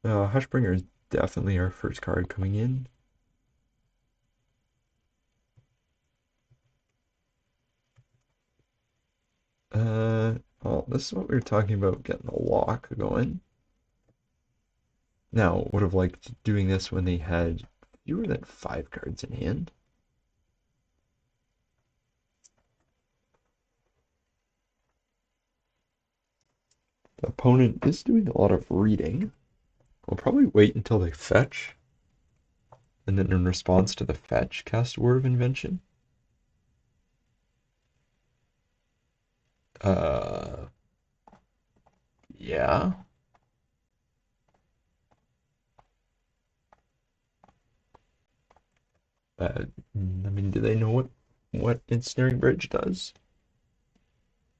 Hushbringer is definitely our first card coming in. Well, this is what we were talking about, getting a lock going. Now, would have liked doing this when they had fewer than 5 cards in hand. The opponent is doing a lot of reading. We'll probably wait until they fetch, and then in response to the fetch, cast Whir of Invention. Uh, yeah. I mean, do they know what Ensnaring Bridge does?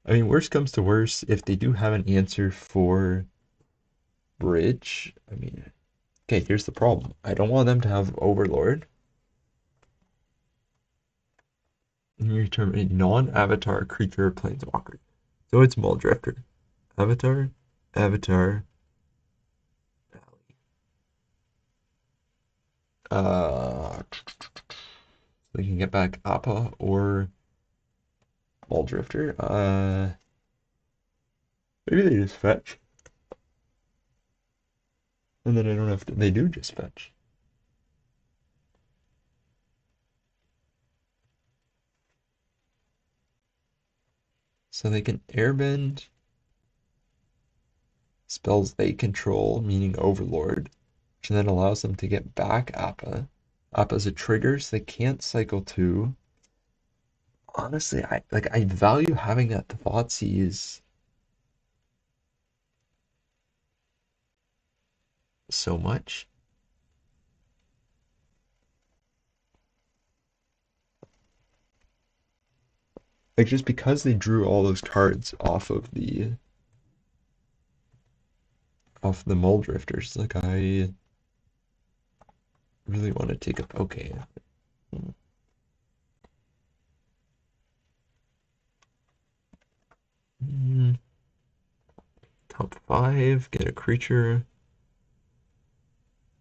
I mean, worst comes to worst, if they do have an answer for Bridge, I mean, okay, here's the problem. I don't want them to have Overlord. And you return a non-avatar creature or planeswalker. So it's Muldrifter. Avatar, Avatar, we can get back Appa or Muldrifter. Maybe they just fetch. And then I don't have to, they do just fetch. So they can airbend spells they control, meaning Overlord, which then allows them to get back Appa. Appa's a trigger, so they can't cycle 2. Honestly, I value having that Thoughtseize so much. Like just because they drew all those cards off the Muldrifters, like I really want to take up. Okay. Mm, top 5, get a creature.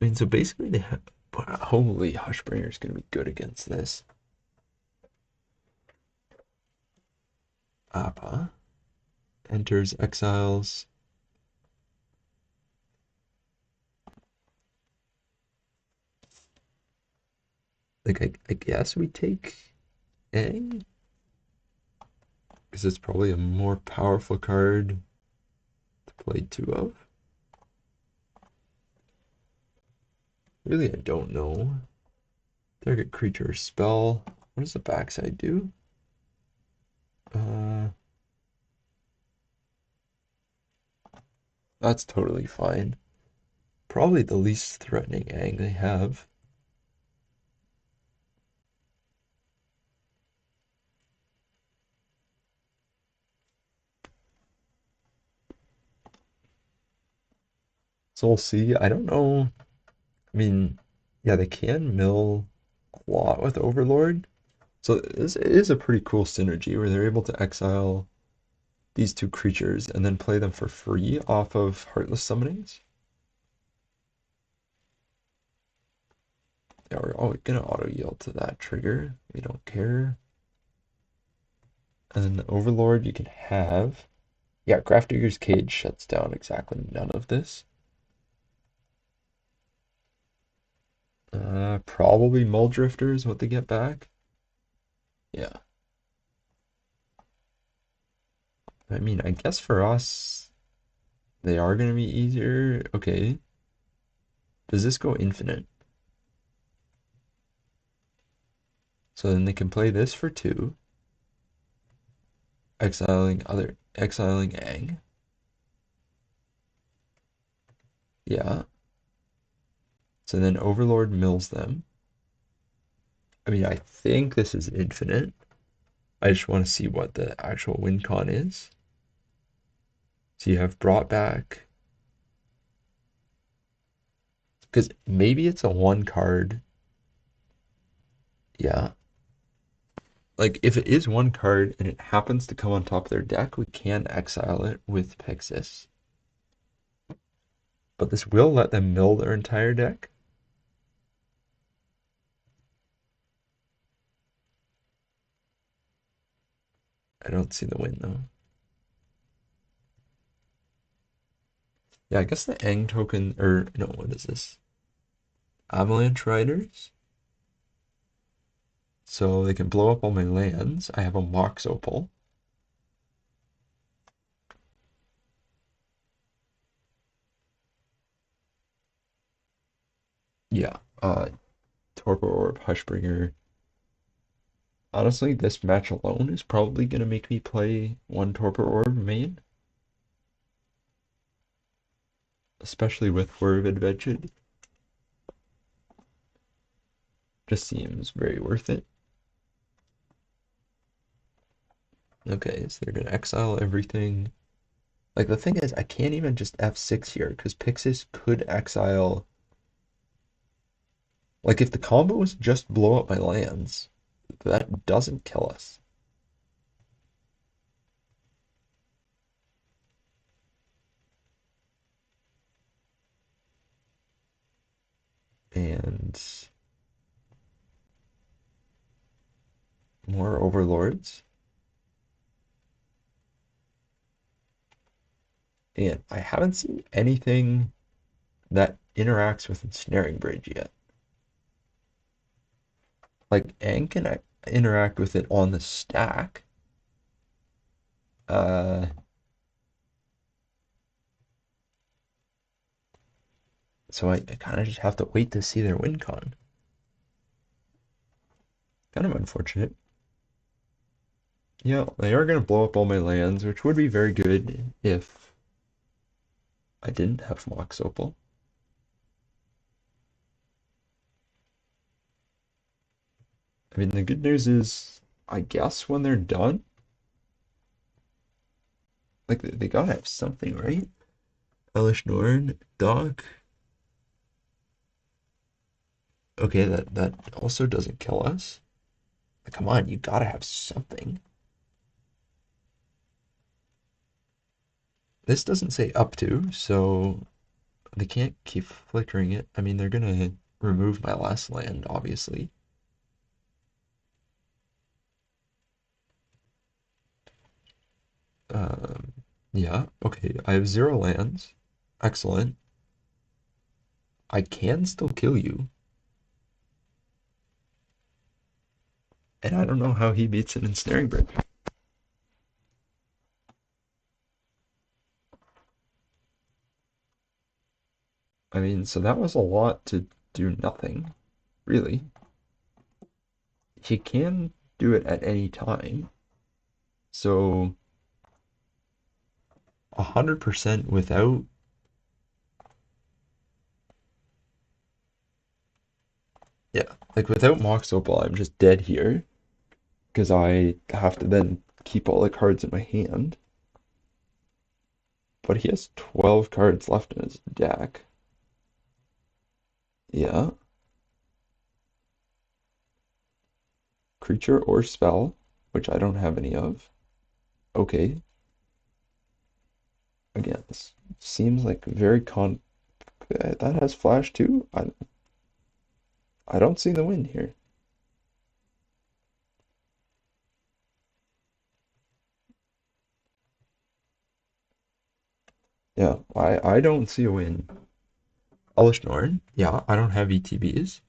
I mean, so basically they have. Holy, Hushbringer is going to be good against this. Appa enters, exiles. Like I guess we take A because it's probably a more powerful card to play 2 of. Really, I don't know. Target creature or spell. What does the backside do? Uh, that's totally fine. Probably the least threatening ang they have. So we'll see. I don't know. I mean, yeah, they can mill a lot with Overlord. So this is a pretty cool synergy where they're able to exile these 2 creatures and then play them for free off of Heartless Summonings. Yeah, we're gonna auto yield to that trigger. We don't care. And then the Overlord you can have. Yeah, Grafdigger's Cage shuts down exactly none of this. Probably Muldrifter is what they get back. Yeah. I mean, I guess for us, they are gonna be easier. Okay. Does this go infinite? So then they can play this for 2, exiling Ang. Yeah. So then Overlord mills them. I mean, I think this is infinite. I just want to see what the actual win con is. So you have brought back, because maybe it's a 1 card. Yeah. Like if it is 1 card and it happens to come on top of their deck, we can exile it with Pixis. But this will let them mill their entire deck. I don't see the win though. Yeah, I guess the Ang token, or no, what is this? Avalanche Riders. So they can blow up all my lands. I have a Mox Opal. Yeah. Torpor Orb, Hushbringer. Honestly, this match alone is probably going to make me play one Torpor Orb main, especially with Whir Invention. Just seems very worth it. Okay, so they're going to exile everything. Like, the thing is, I can't even just F6 here, because Pixis could exile. Like, if the combo was just blow up my lands, that doesn't kill us. And more overlords. And I haven't seen anything that interacts with ensnaring bridge yet. Like Aang can interact with it on the stack. Uh, so I kind of just have to wait to see their win con. Kind of unfortunate. Yeah, they are going to blow up all my lands, which would be very good if I didn't have Mox Opal. I mean, the good news is, I guess when they're done, like they gotta have something, right? Elish Norn, Doc. Okay, that also doesn't kill us. Like, come on, you gotta have something. This doesn't say up to, so they can't keep flickering it. I mean, they're gonna remove my last land, obviously. Um, yeah, okay, I have 0 lands. Excellent. I can still kill you. And I don't know how he beats an ensnaring bridge. I mean, so that was a lot to do nothing, really. He can do it at any time. So 100% without. Yeah, like without Mox Opal, I'm just dead here because I have to then keep all the cards in my hand. But he has 12 cards left in his deck. Yeah. Creature or spell, which I don't have any of. Okay. Again, this seems like very that has flash too. I don't see the win here. Yeah, I don't see a win. Elish Norn, yeah, I don't have ETBs.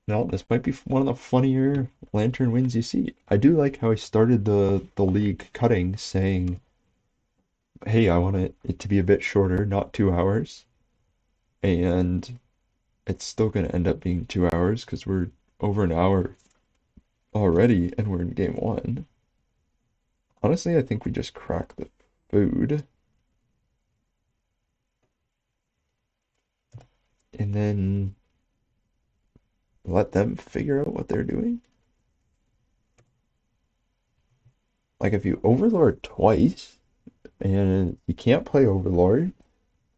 No, this might be one of the funnier Lantern wins you see. I do like how he started the league cutting, saying, "Hey, I want it to be a bit shorter, not 2 hours," and it's still going to end up being 2 hours because we're over an hour already and we're in game one. Honestly, I think we just crack the food and then let them figure out what they're doing. Like if you Overlord twice and you can't play Overlord,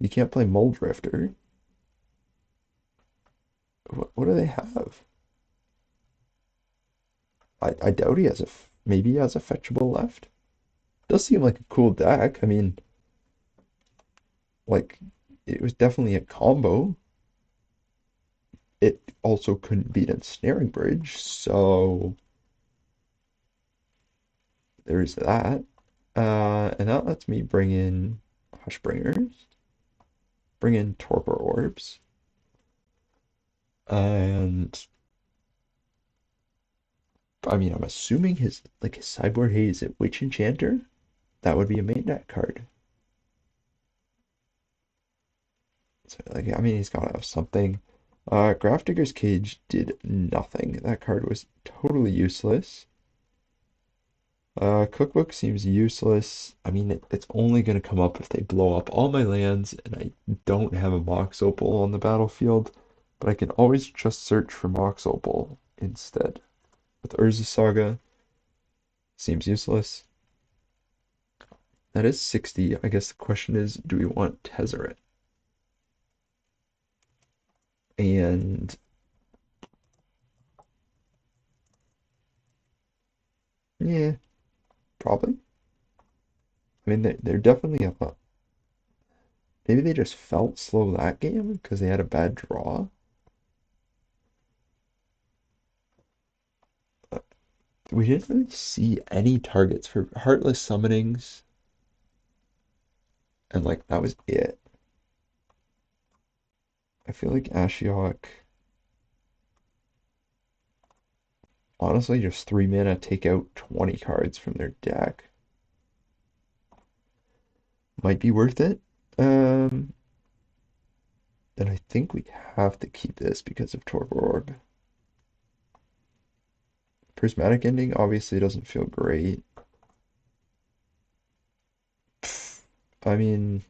you can't play Muldrifter. What do they have? I doubt he has maybe he has a fetchable left. Does seem like a cool deck. I mean, like it was definitely a combo. It also couldn't beat Ensnaring Bridge, so there's that. And that lets me bring in Hushbringers, bring in Torpor Orbs, and I mean, I'm assuming his sideboard haze at Witch Enchanter. That would be a main deck card. So, like, I mean, he's gotta have something. Grafdigger's Cage did nothing. That card was totally useless. Cookbook seems useless. I mean, it's only gonna come up if they blow up all my lands, and I don't have a Mox Opal on the battlefield, but I can always just search for Mox Opal instead. With Urza Saga, seems useless. That is 60. I guess the question is, do we want Tezzeret? And yeah, probably. I mean, they're definitely a lot. Maybe they just felt slow that game because they had a bad draw. Uh, We didn't really see any targets for Heartless Summonings, and like that was it. I feel like Ashiok, honestly, just 3 mana take out 20 cards from their deck. Might be worth it. Um, and I think we have to keep this because of Torpor Orb. Prismatic Ending obviously doesn't feel great. I mean,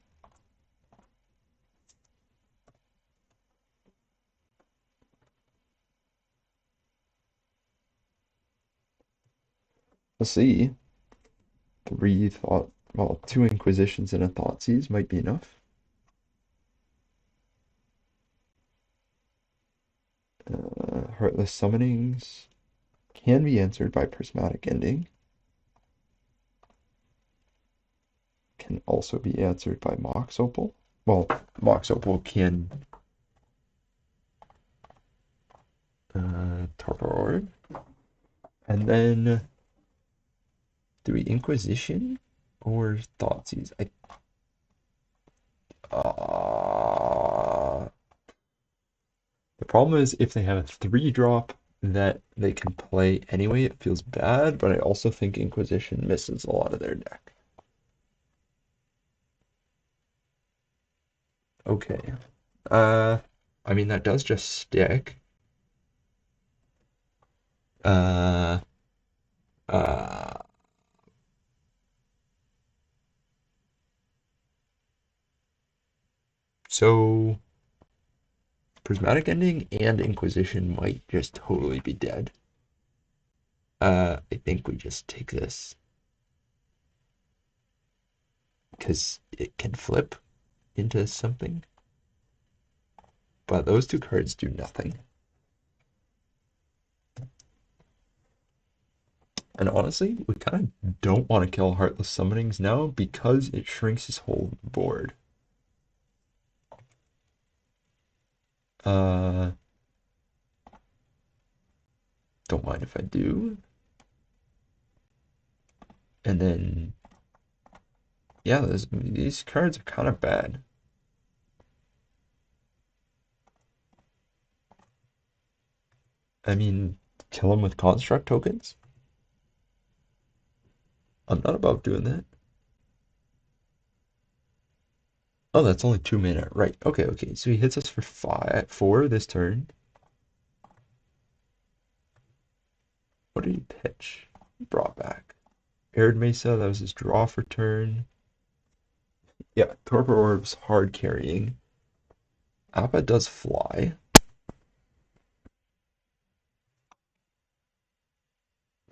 we'll see. Three thought, well, two Inquisitions and a Thoughtseize might be enough. Heartless Summonings can be answered by Prismatic Ending. Can also be answered by Mox Opal. Well, Mox Opal can Torpor Orb. And then do we Inquisition or Thoughtseize? The problem is if they have a 3-drop that they can play anyway, it feels bad, but I also think Inquisition misses a lot of their deck. Okay. I mean that does just stick. Uh, uh, so Prismatic Ending and Inquisition might just totally be dead. I think we just take this because it can flip into something, but those two cards do nothing. And honestly, we kind of don't want to kill Heartless Summonings now because it shrinks his whole board. Uh, don't mind if I do. And then, yeah, these cards are kind of bad. I mean, kill him with construct tokens? I'm not about doing that. Oh, that's only 2 mana. Right. Okay, okay. So he hits us for 4 this turn. What did he pitch? Brought back. Arid Mesa, that was his draw for turn. Yeah, Torpor Orb's hard carrying. Appa does fly.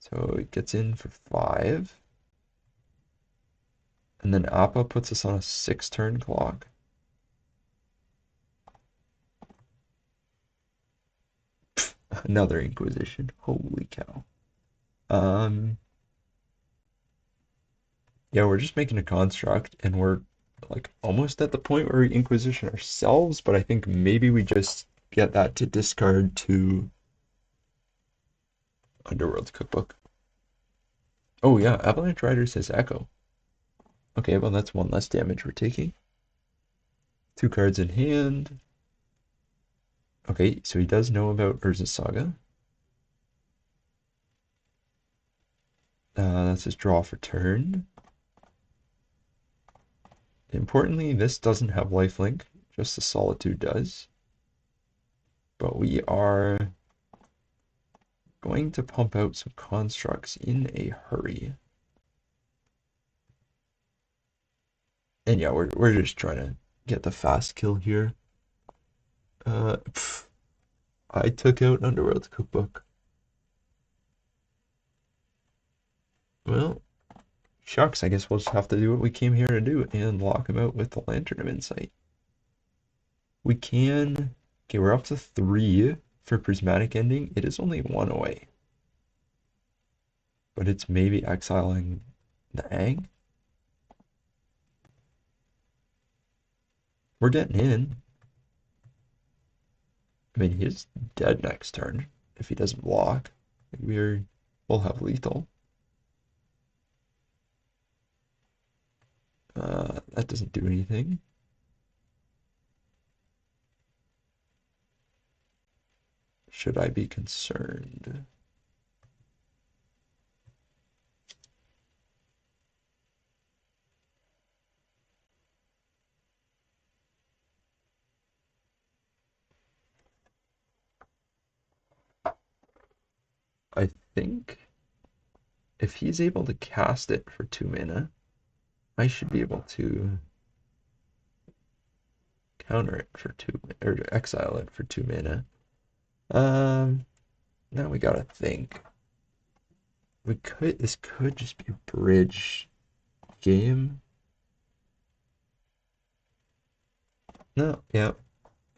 So it gets in for 5. And then Appa puts us on a 6-turn clock. Another Inquisition. Holy cow. Um, yeah, we're just making a construct, and we're like almost at the point where we Inquisition ourselves, but I think maybe we just get that to discard to Underworld's Cookbook. Oh yeah, Avalanche Rider says Echo. Okay, well that's one less damage we're taking. 2 cards in hand. Okay, so he does know about Urza Saga. That's his draw for turn. Importantly, this doesn't have lifelink, just as Solitude does. But we are going to pump out some constructs in a hurry. And yeah, we're just trying to get the fast kill here. I took out Underworld's Cookbook. Well, shucks, I guess we'll just have to do what we came here to do and lock him out with the Lantern of Insight. We can... Okay, we're up to 3 for Prismatic Ending. It is only 1 away. But it's maybe exiling the Ang. We're getting in. I mean, he's dead next turn if he doesn't block. We'll have lethal. That doesn't do anything. Should I be concerned? I think if he's able to cast it for 2 mana, I should be able to counter it for 2, or exile it for 2 mana. Now we gotta think. This could just be a bridge game. No, yeah,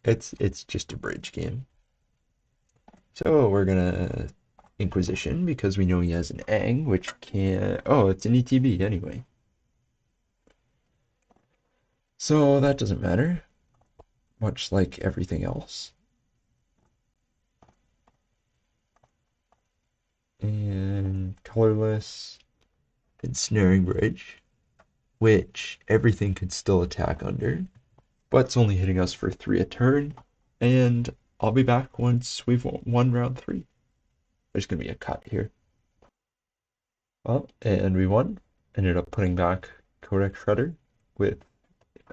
it's just a bridge game. So we're gonna Inquisition because we know he has an Ang, which can... Oh, it's an ETB anyway. So that doesn't matter, much like everything else. And colorless, Ensnaring Bridge, which everything can still attack under, but it's only hitting us for 3 a turn, and I'll be back once we've won round 3. There's going to be a cut here. Well, and we won. Ended up putting back Codex Shredder with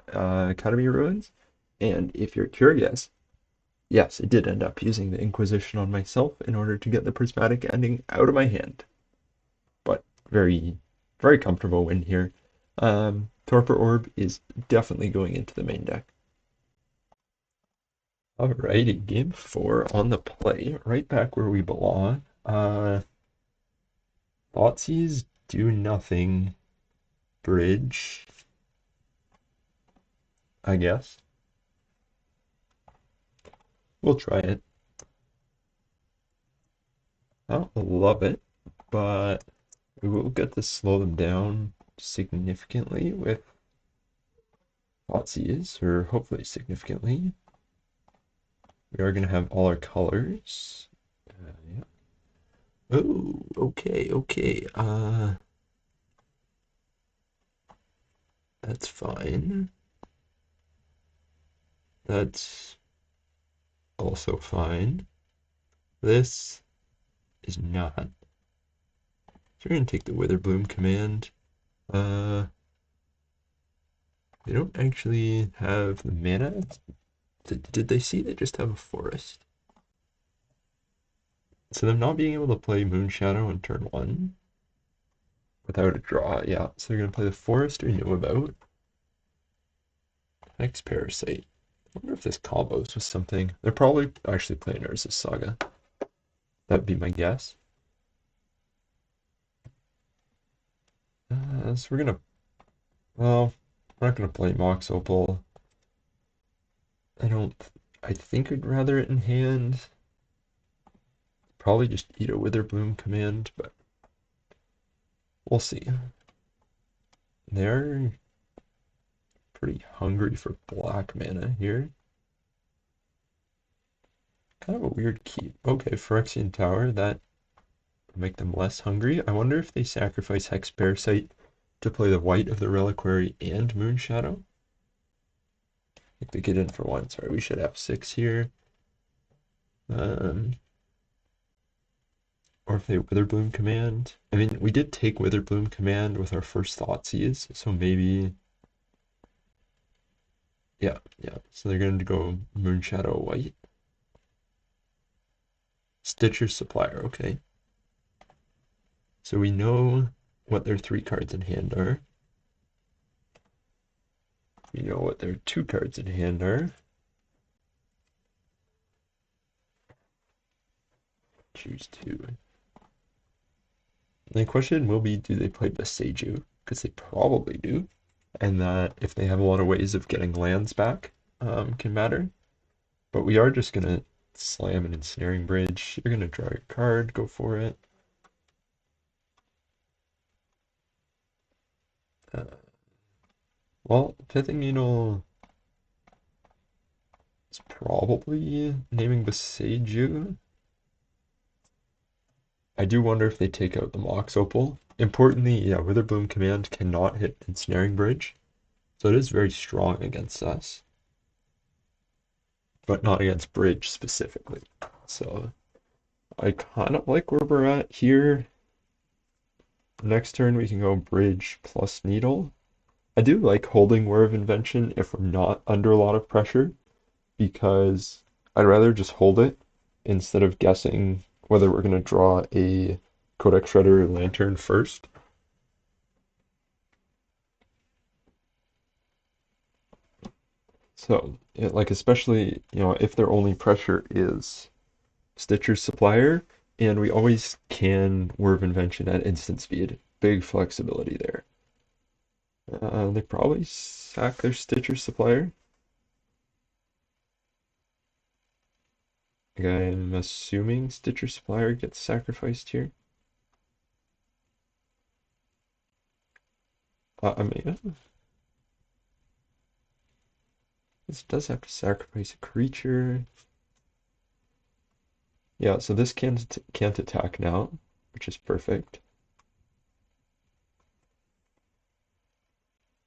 Academy Ruins. And if you're curious, yes, it did end up using the Inquisition on myself in order to get the Prismatic Ending out of my hand. But very, very comfortable win here. Torpor Orb is definitely going into the main deck. Alrighty, game 4 on the play, right back where we belong. Thoughtseize, do nothing. Bridge, I guess. We'll try it. I don't love it, but we will get to slow them down significantly with Thoughtseize, or hopefully significantly. We are going to have all our colors. Yeah. Oh, okay. That's fine. That's also fine. This is not. So we're going to take the Witherbloom command. They don't actually have the mana. Did they see they just have a forest? So them not being able to play Moonshadow on turn 1 without a draw, yeah. So they're going to play the forest we knew about. Next Parasite. I wonder if this combos with something. They're probably actually playing Urza's Saga. That'd be my guess. So we're gonna... Well, we're not gonna play Mox Opal. I think I'd rather it in hand. Probably just eat a Witherbloom command, but we'll see. They're pretty hungry for black mana here. Kind of a weird keep. Okay, Phyrexian Tower, that would make them less hungry. I wonder if they sacrifice Hex Parasite to play the white of the Reliquary and Moonshadow. I think they get in for 1. Sorry, we should have 6 here. Or if they Witherbloom command. I mean, we did take Witherbloom command with our first Thoughtseize, so maybe... Yeah, yeah. So they're going to go Moonshadow White. Stitcher Supplier, okay. So we know what their 3 cards in hand are. We know what their 2 cards in hand are. Choose 2. The question will be, do they play Boseiju? Because they probably do. And that if they have a lot of ways of getting lands back, can matter. But we are just going to slam an Ensnaring Bridge. You're going to draw your card, go for it. Well, Pithing Needle is probably naming Boseiju. I do wonder if they take out the Mox Opal. Importantly, yeah, Witherbloom Command cannot hit Ensnaring Bridge, so it is very strong against us, but not against Bridge specifically. So I kind of like where we're at here. Next turn we can go Bridge plus Needle. I do like holding Whir of Invention if we're not under a lot of pressure, because I'd rather just hold it instead of guessing whether we're going to draw a Codex Shredder or Lantern first. So, like, especially, if their only pressure is Stitcher's Supplier, and we always can Whir of Invention at instant speed. Big flexibility there. They probably sack their Stitcher's Supplier. Like, I'm assuming Stitcher Supplier gets sacrificed here. I mean, this does have to sacrifice a creature. Yeah, so this can't attack now, which is perfect.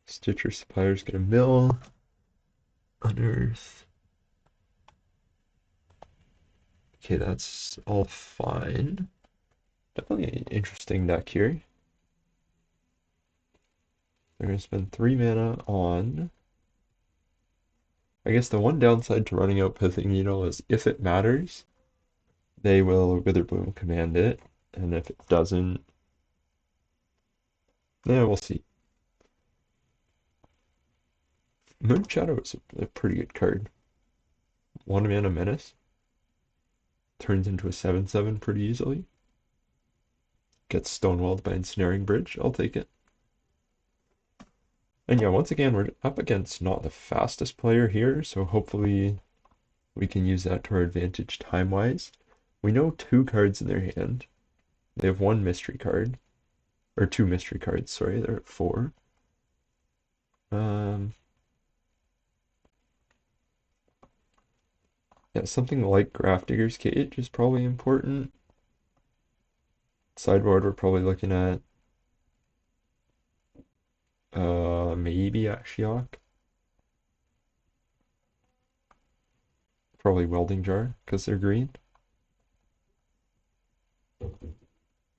Stitcher Supplier's gonna mill. Unearth. Okay, that's all fine. Definitely an interesting deck here. They're gonna spend 3 mana on. I guess the one downside to running out Pithing Needle is if it matters, they will Witherbloom Command it, and if it doesn't, yeah, we'll see. Moonshadow is a pretty good card. 1 mana menace. Turns into a 7/7 pretty easily. Gets stonewalled by Ensnaring Bridge. I'll take it. And yeah, once again, we're up against not the fastest player here, so hopefully we can use that to our advantage time-wise. We know 2 cards in their hand. They have 1 mystery card. Or 2 mystery cards, sorry, they're at 4. Yeah, something like Grafdigger's Cage is probably important. Sideboard, we're probably looking at maybe Ashiok. Probably Welding Jar, because they're green.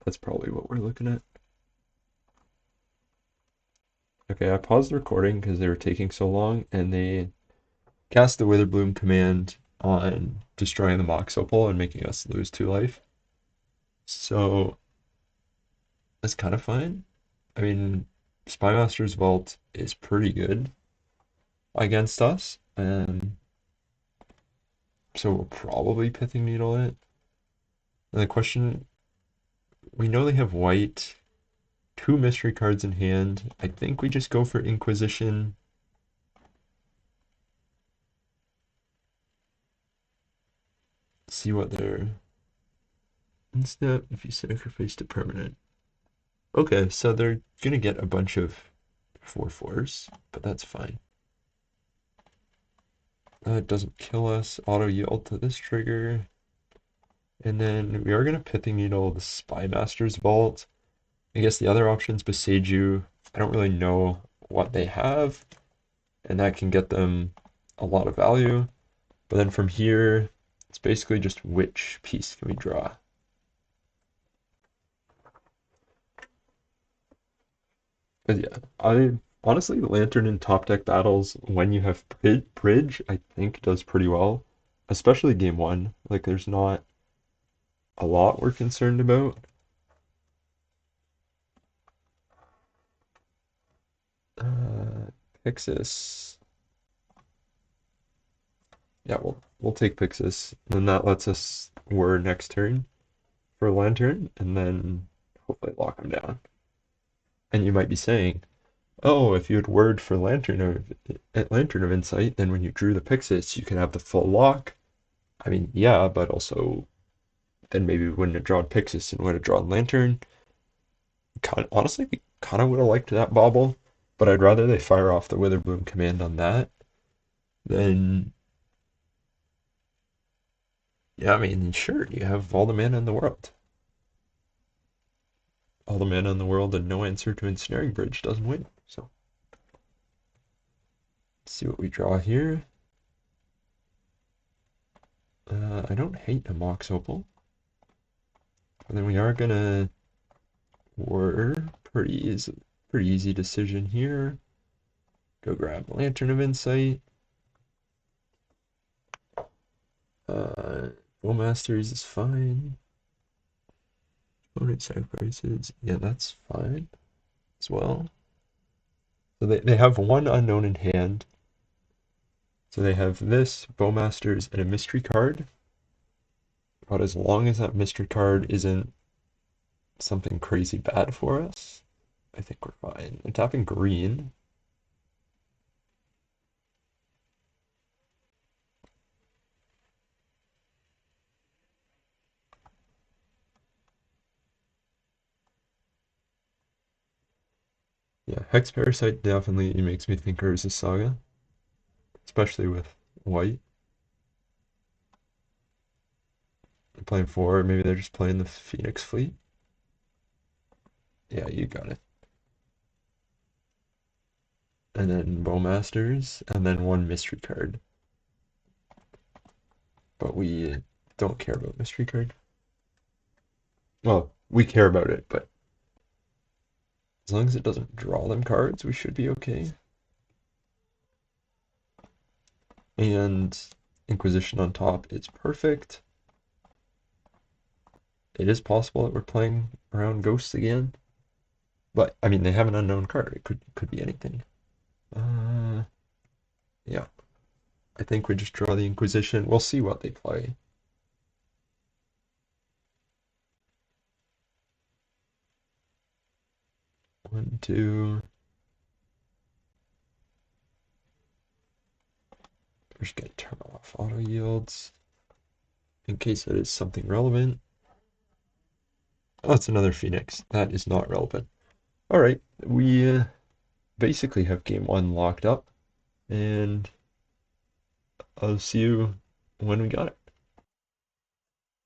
That's probably what we're looking at. Okay, I paused the recording because they were taking so long, and they cast the Witherbloom command on destroying the Mox Opal and making us lose 2 life. So that's kind of fine. I mean, Spymaster's Vault is pretty good against us, and so we'll probably Pithing Needle it. And the question, we know they have white, 2 mystery cards in hand. I think we just go for Inquisition. See what they're... Instead, if you sacrificed a permanent. Okay, so they're gonna get a bunch of 4/4s, but that's fine. It doesn't kill us. Auto yield to this trigger. And then we are gonna Pithing Needle the Spymaster's Vault. I guess the other option's Boseiju. I don't really know what they have, and that can get them a lot of value. But then from here, it's basically just which piece can we draw. But yeah, Honestly, the Lantern in top deck battles, when you have Bridge, I think does pretty well. Especially game one. Like, there's not a lot we're concerned about. Uh, Pixis. Yeah, we'll take Pixis. And that lets us Whir next turn for Lantern, and then hopefully lock him down. And you might be saying, oh, if you had Word for Lantern of Insight, then when you drew the Pixis, you could have the full lock. I mean, yeah, but also then maybe we wouldn't have drawn Pixis and would have drawn Lantern. Honestly, we kind of would have liked that bobble, but I'd rather they fire off the Witherbloom command on that than, yeah, I mean, sure, you have all the mana in the world. All the mana in the world and no answer to Ensnaring Bridge doesn't win. So, let's see what we draw here. I don't hate a Mox Opal. And then we are gonna Whir. Pretty easy decision here. Go grab Lantern of Insight. Masters is fine. Opponent sacrifices. Yeah, that's fine as well. So they have one unknown in hand. So they have this, Bowmasters, and a mystery card. But as long as that mystery card isn't something crazy bad for us, I think we're fine. And tapping green. Yeah, Hex Parasite definitely makes me think Urza's a Saga, especially with white. They're playing four, maybe they're just playing the Phoenix Fleet. Yeah, you got it. And then Bowmasters, and then one mystery card. But we don't care about mystery card. Well, we care about it, but as long as it doesn't draw them cards, we should be okay. And Inquisition on top is perfect. It is possible that we're playing around ghosts again. But I mean they have an unknown card. It could be anything. Yeah. I think we just draw the Inquisition. We'll see what they play. One, two. We're just gonna turn off auto yields in case that is something relevant. Oh, that's another Phoenix. That is not relevant. All right, we basically have game one locked up, and I'll see you when we got it.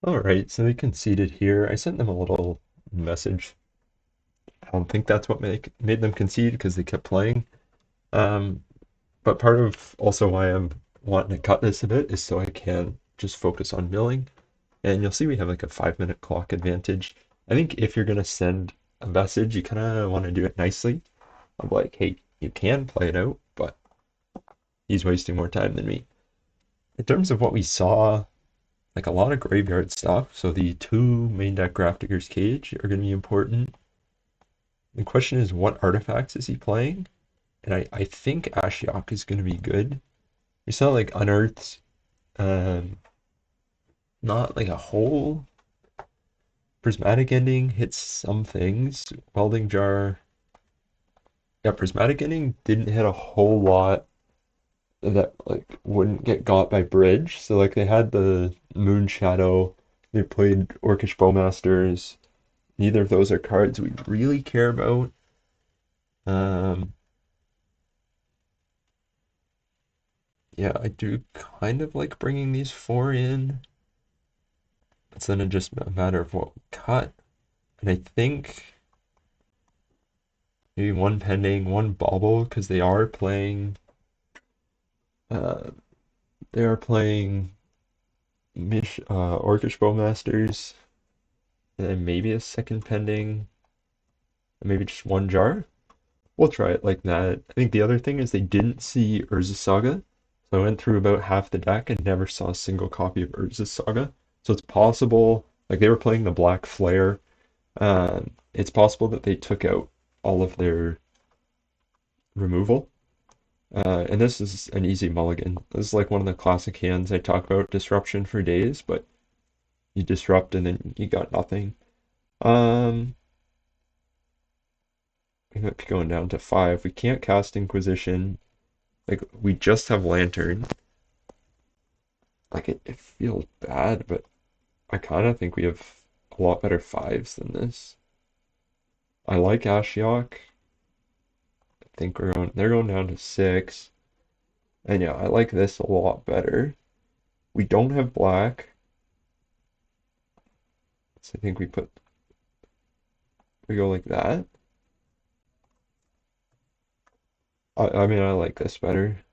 All right, so they conceded here. I sent them a little message. I don't think that's what made them concede because they kept playing. Um, but part of also why I'm wanting to cut this a bit is so I can just focus on milling. And you'll see we have like a 5 minute clock advantage. I think if you're gonna send a message, you kind of want to do it nicely. I'm like, hey, you can play it out, but he's wasting more time than me. In terms of what we saw, like a lot of graveyard stuff. So the two main deck Grafdigger's Cage are going to be important. The question is, what artifacts is he playing? And I think Ashiok is going to be good. We saw like Unearths, um, not like a whole. Prismatic Ending hits some things. Welding Jar. Yeah, Prismatic Ending didn't hit a whole lot that like wouldn't get got by Bridge. So like they had the Moon Shadow, they played Orcish Bowmasters. Neither of those are cards we really care about. Um, yeah, I do kind of like bringing these four in. It's then just a matter of what we cut. And I think maybe one pending, one bauble, because uh they are playing Orcish Bowmasters, and then maybe a second pending, and maybe just one jar. we'll try it like that. I think the other thing is they didn't see Urza Saga. So I went through about half the deck and never saw a single copy of Urza Saga. So it's possible, like they were playing the Black Flare. It's possible that they took out all of their removal. And this is an easy mulligan. This is like one of the classic hands I talk about disruption for days, but you disrupt and then you got nothing. Um, we might be going down to 5. We can't cast Inquisition. Like we just have Lantern. Like it feels bad, but I kind of think we have a lot better 5s than this. I like Ashiok. I think they're going down to 6. And yeah, I like this a lot better. We don't have black. So I think we go like that. I mean, I like this better.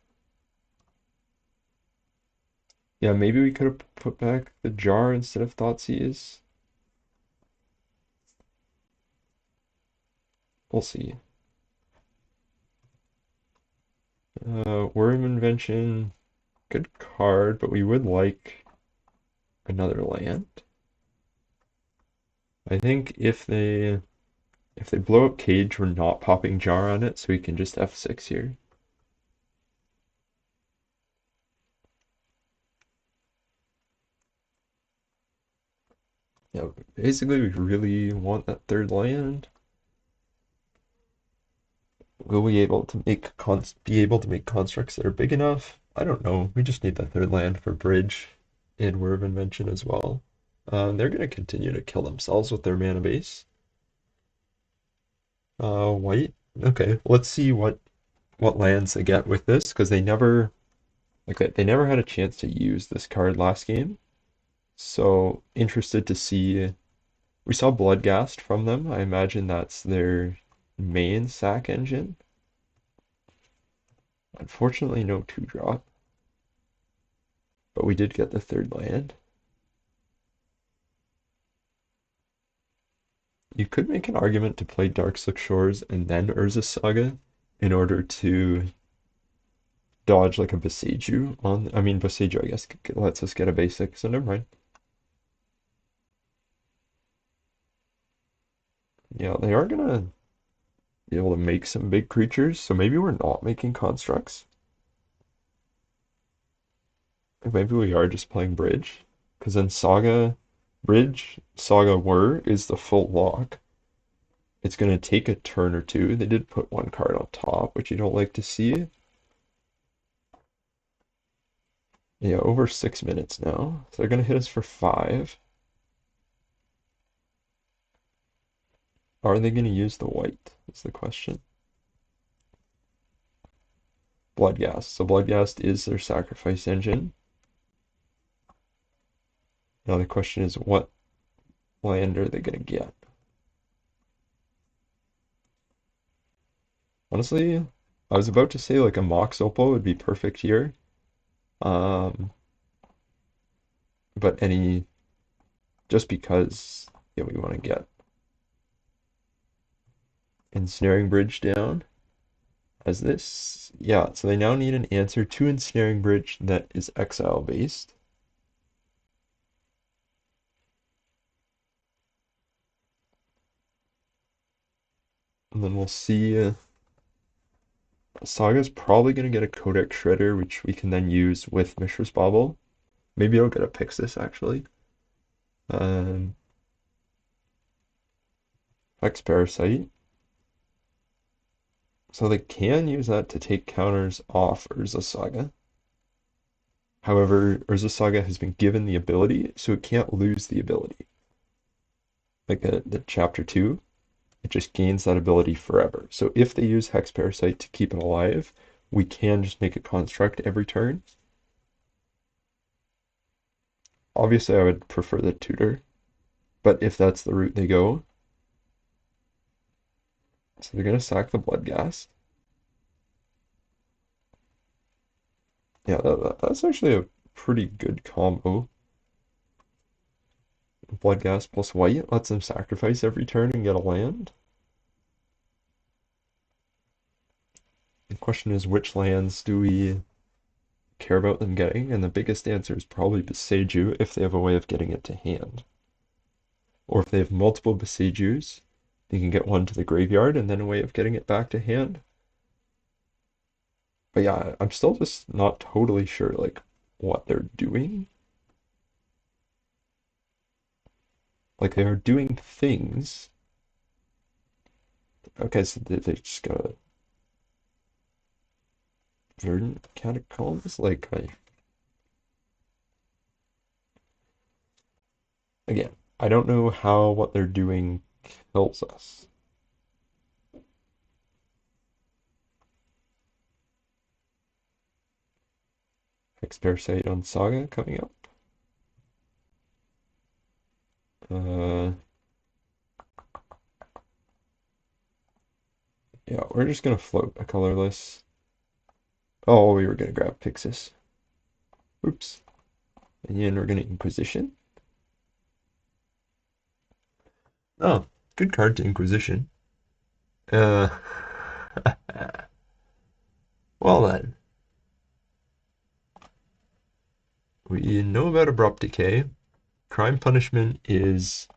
Yeah, maybe we could have put back the jar instead of Thoughtseize. We'll see. Worm Invention, good card, but we would like another land. I think if they blow up Cage, we're not popping jar on it, so we can just F6 here. Yeah, basically we really want that third land. Will we be able to make constructs that are big enough? I don't know. We just need that third land for bridge and Whir of Invention as well. They're gonna continue to kill themselves with their mana base. White. Okay, let's see what lands they get with this because they never had a chance to use this card last game. So interested to see. We saw Bloodghast from them. I imagine that's their main sack engine. Unfortunately, no 2-drop. But we did get the third land. You could make an argument to play Darkslick Shores and then Urza Saga in order to dodge like a Boseiju on. I mean, Boseiju, I guess, lets us get a basic, so never mind. Yeah, they are gonna be able to make some big creatures, so maybe we're not making constructs. Maybe we are just playing Bridge. Because then Saga Whir is the full lock. It's going to take a turn or two. They did put one card on top, which you don't like to see. Yeah, over 6 minutes now. So they're going to hit us for 5. Are they going to use the white? Is the question. Bloodghast. So Bloodghast is their sacrifice engine. Now the question is, what land are they going to get? Honestly, I was about to say like a Mox Opal would be perfect here. Um, but just because we want to get Ensnaring Bridge down as this. Yeah, so they now need an answer to Ensnaring Bridge that is exile based. And then we'll see. Saga's probably going to get a Codex Shredder, which we can then use with Mishra's Bauble. Maybe I'll get a Pixis actually. Um, Hex Parasite. So they can use that to take counters off Urza Saga. However, Urza Saga has been given the ability, so it can't lose the ability. Like the chapter 2, it just gains that ability forever. So if they use Hex Parasite to keep it alive, we can just make a construct every turn. Obviously, I would prefer the tutor, but if that's the route they go, so they're going to sack the Bloodghast. Yeah, that's actually a pretty good combo. Bloodghast plus white lets them sacrifice every turn and get a land. question is, which lands do we care about them getting? And the biggest answer is probably Boseiju if they have a way of getting it to hand. Or if they have multiple Boseijus, they can get one to the graveyard and then a way of getting it back to hand. But yeah, I'm still just not totally sure like what they're doing. Like they are doing things. Okay, so they just got a verdant catacombs. Like again, I don't know how what they're doing kills us. Hex Parasite on Saga coming up. Uh, yeah, we're just gonna float a colorless. Oh, we were gonna grab Pixis. Oops. And then we're gonna Inquisition. Oh, good card to Inquisition. Uh, well then, we know about Abrupt Decay. Crime Punishment is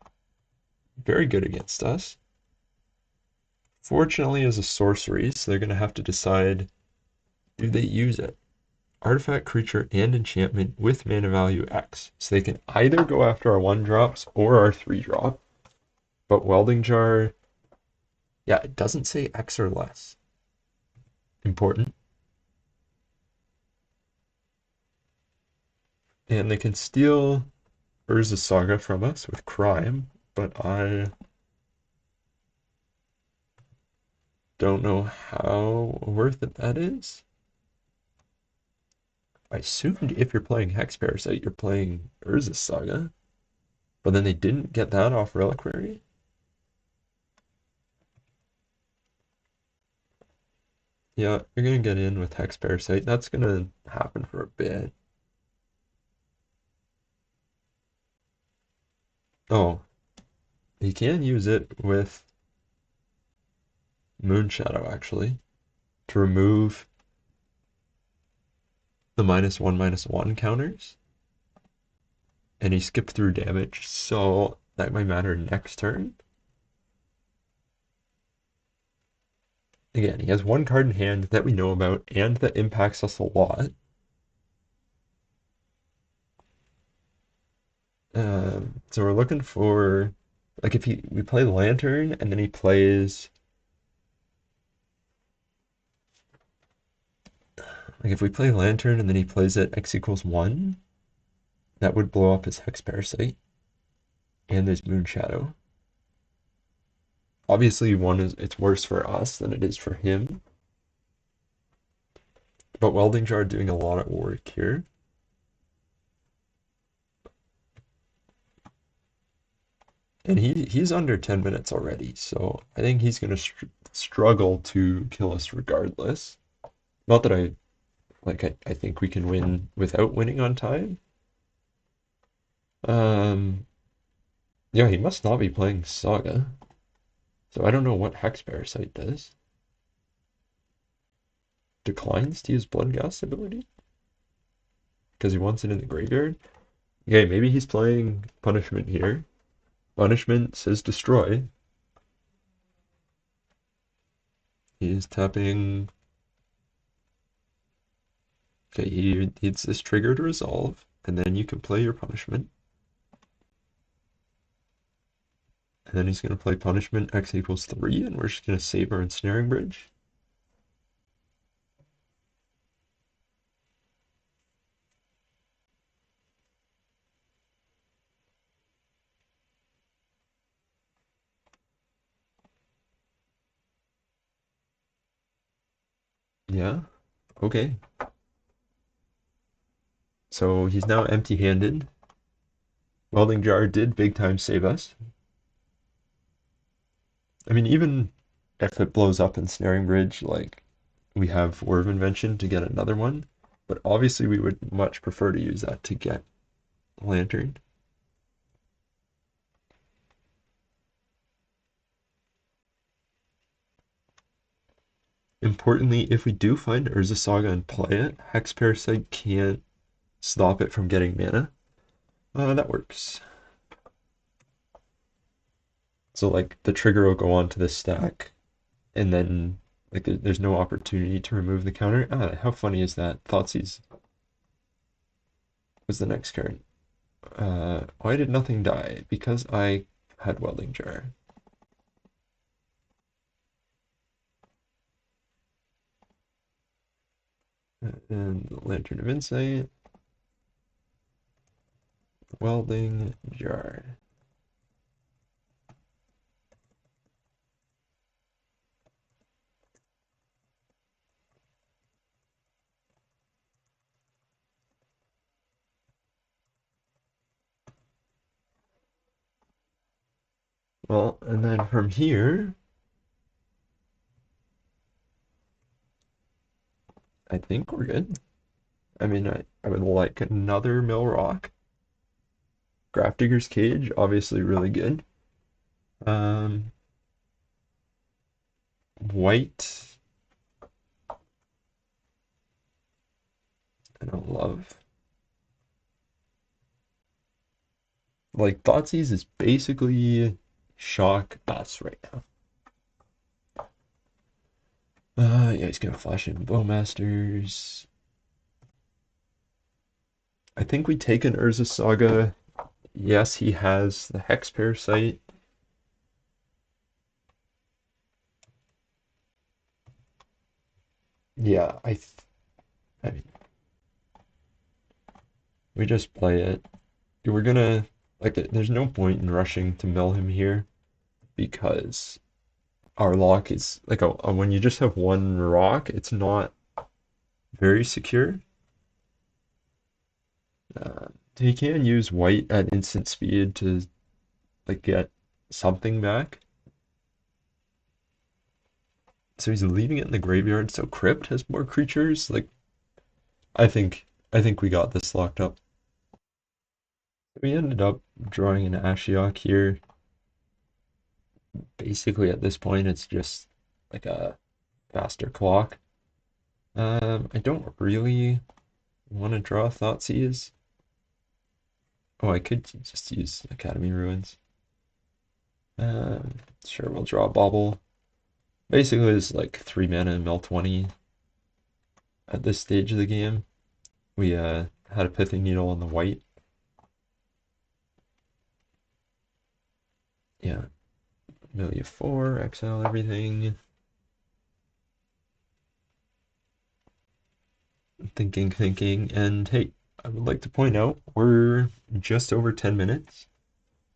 very good against us. Fortunately, as a sorcery, so they're gonna have to decide, do they use it? Artifact, creature, and enchantment with mana value X. So they can either go after our 1-drops or our 3-drop. But Welding Jar, yeah, it doesn't say X or less. Important. And they can steal Urza Saga from us with Crime, but I don't know how worth it that is. I assumed if you're playing Hex Parasite, you're playing Urza Saga, but then they didn't get that off Reliquary. Yeah, you're gonna get in with Hex Parasite. That's gonna happen for a bit. Oh, you can use it with Moonshadow actually to remove the -1/-1 counters, and he skipped through damage, so that might matter next turn. Again, he has one card in hand that we know about and that impacts us a lot. So we're looking for, like, if we play Lantern and then he plays, like, if we play Lantern and then he plays it X=1, that would blow up his Hex Parasite and his Moonshadow. Obviously, it's worse for us than it is for him, but Welding Jar doing a lot of work here. And he's under 10 minutes already, so I think he's going to struggle to kill us regardless. Not that I think we can win without winning on time. Um, yeah, he must not be playing Saga, so I don't know what Hex Parasite does. Declines to use Bloodghast ability because he wants it in the graveyard. Okay, maybe he's playing Punishment here. Punishment says destroy. He's tapping. Okay, he needs this trigger to resolve, and then you can play your Punishment. And then he's going to play Punishment X=3, and we're just going to save our Ensnaring Bridge. Yeah, okay. So he's now empty-handed. Welding Jar did big time save us. I mean, even if it blows up in Snaring Bridge, like, we have Whir Invention to get another one. But obviously we would much prefer to use that to get Lantern. Importantly, if we do find Urza Saga and play it, Hex Parasite can't stop it from getting mana. That works. So like the trigger will go onto the stack, and then like there's no opportunity to remove the counter. How funny is that? Thoughtseize was the next card. Why did nothing die? Because I had Welding Jar. And Lantern of Insight. Welding Jar. Well, and then from here, I think we're good. I mean, I would like another Mill Rock. Grafdigger's Cage, obviously really good. Um, White, I don't love. Like, Thoughtseize is basically shock us right now. Yeah, he's gonna flash in Bowmasters. I think we take an Urza Saga. Yes, he has the Hex Parasite. Yeah, I mean, we just play it. We're gonna, like, there's no point in rushing to mill him here because our lock is, like, when you just have one rock, it's not very secure. Uh, he can use white at instant speed to, like, get something back. So he's leaving it in the graveyard, so Crypt has more creatures. Like, I think we got this locked up. We ended up drawing an Ashiok here. Basically, at this point, it's just like a faster clock. I don't really want to draw Thoughtseize. Oh, I could just use Academy Ruins. Sure, we'll draw a Bauble. Basically, it's like 3 mana and mill 20 at this stage of the game. We had a Pithing Needle on the white. Yeah, mill you 4, exile everything. Thinking, and hey, I would like to point out we're just over 10 minutes,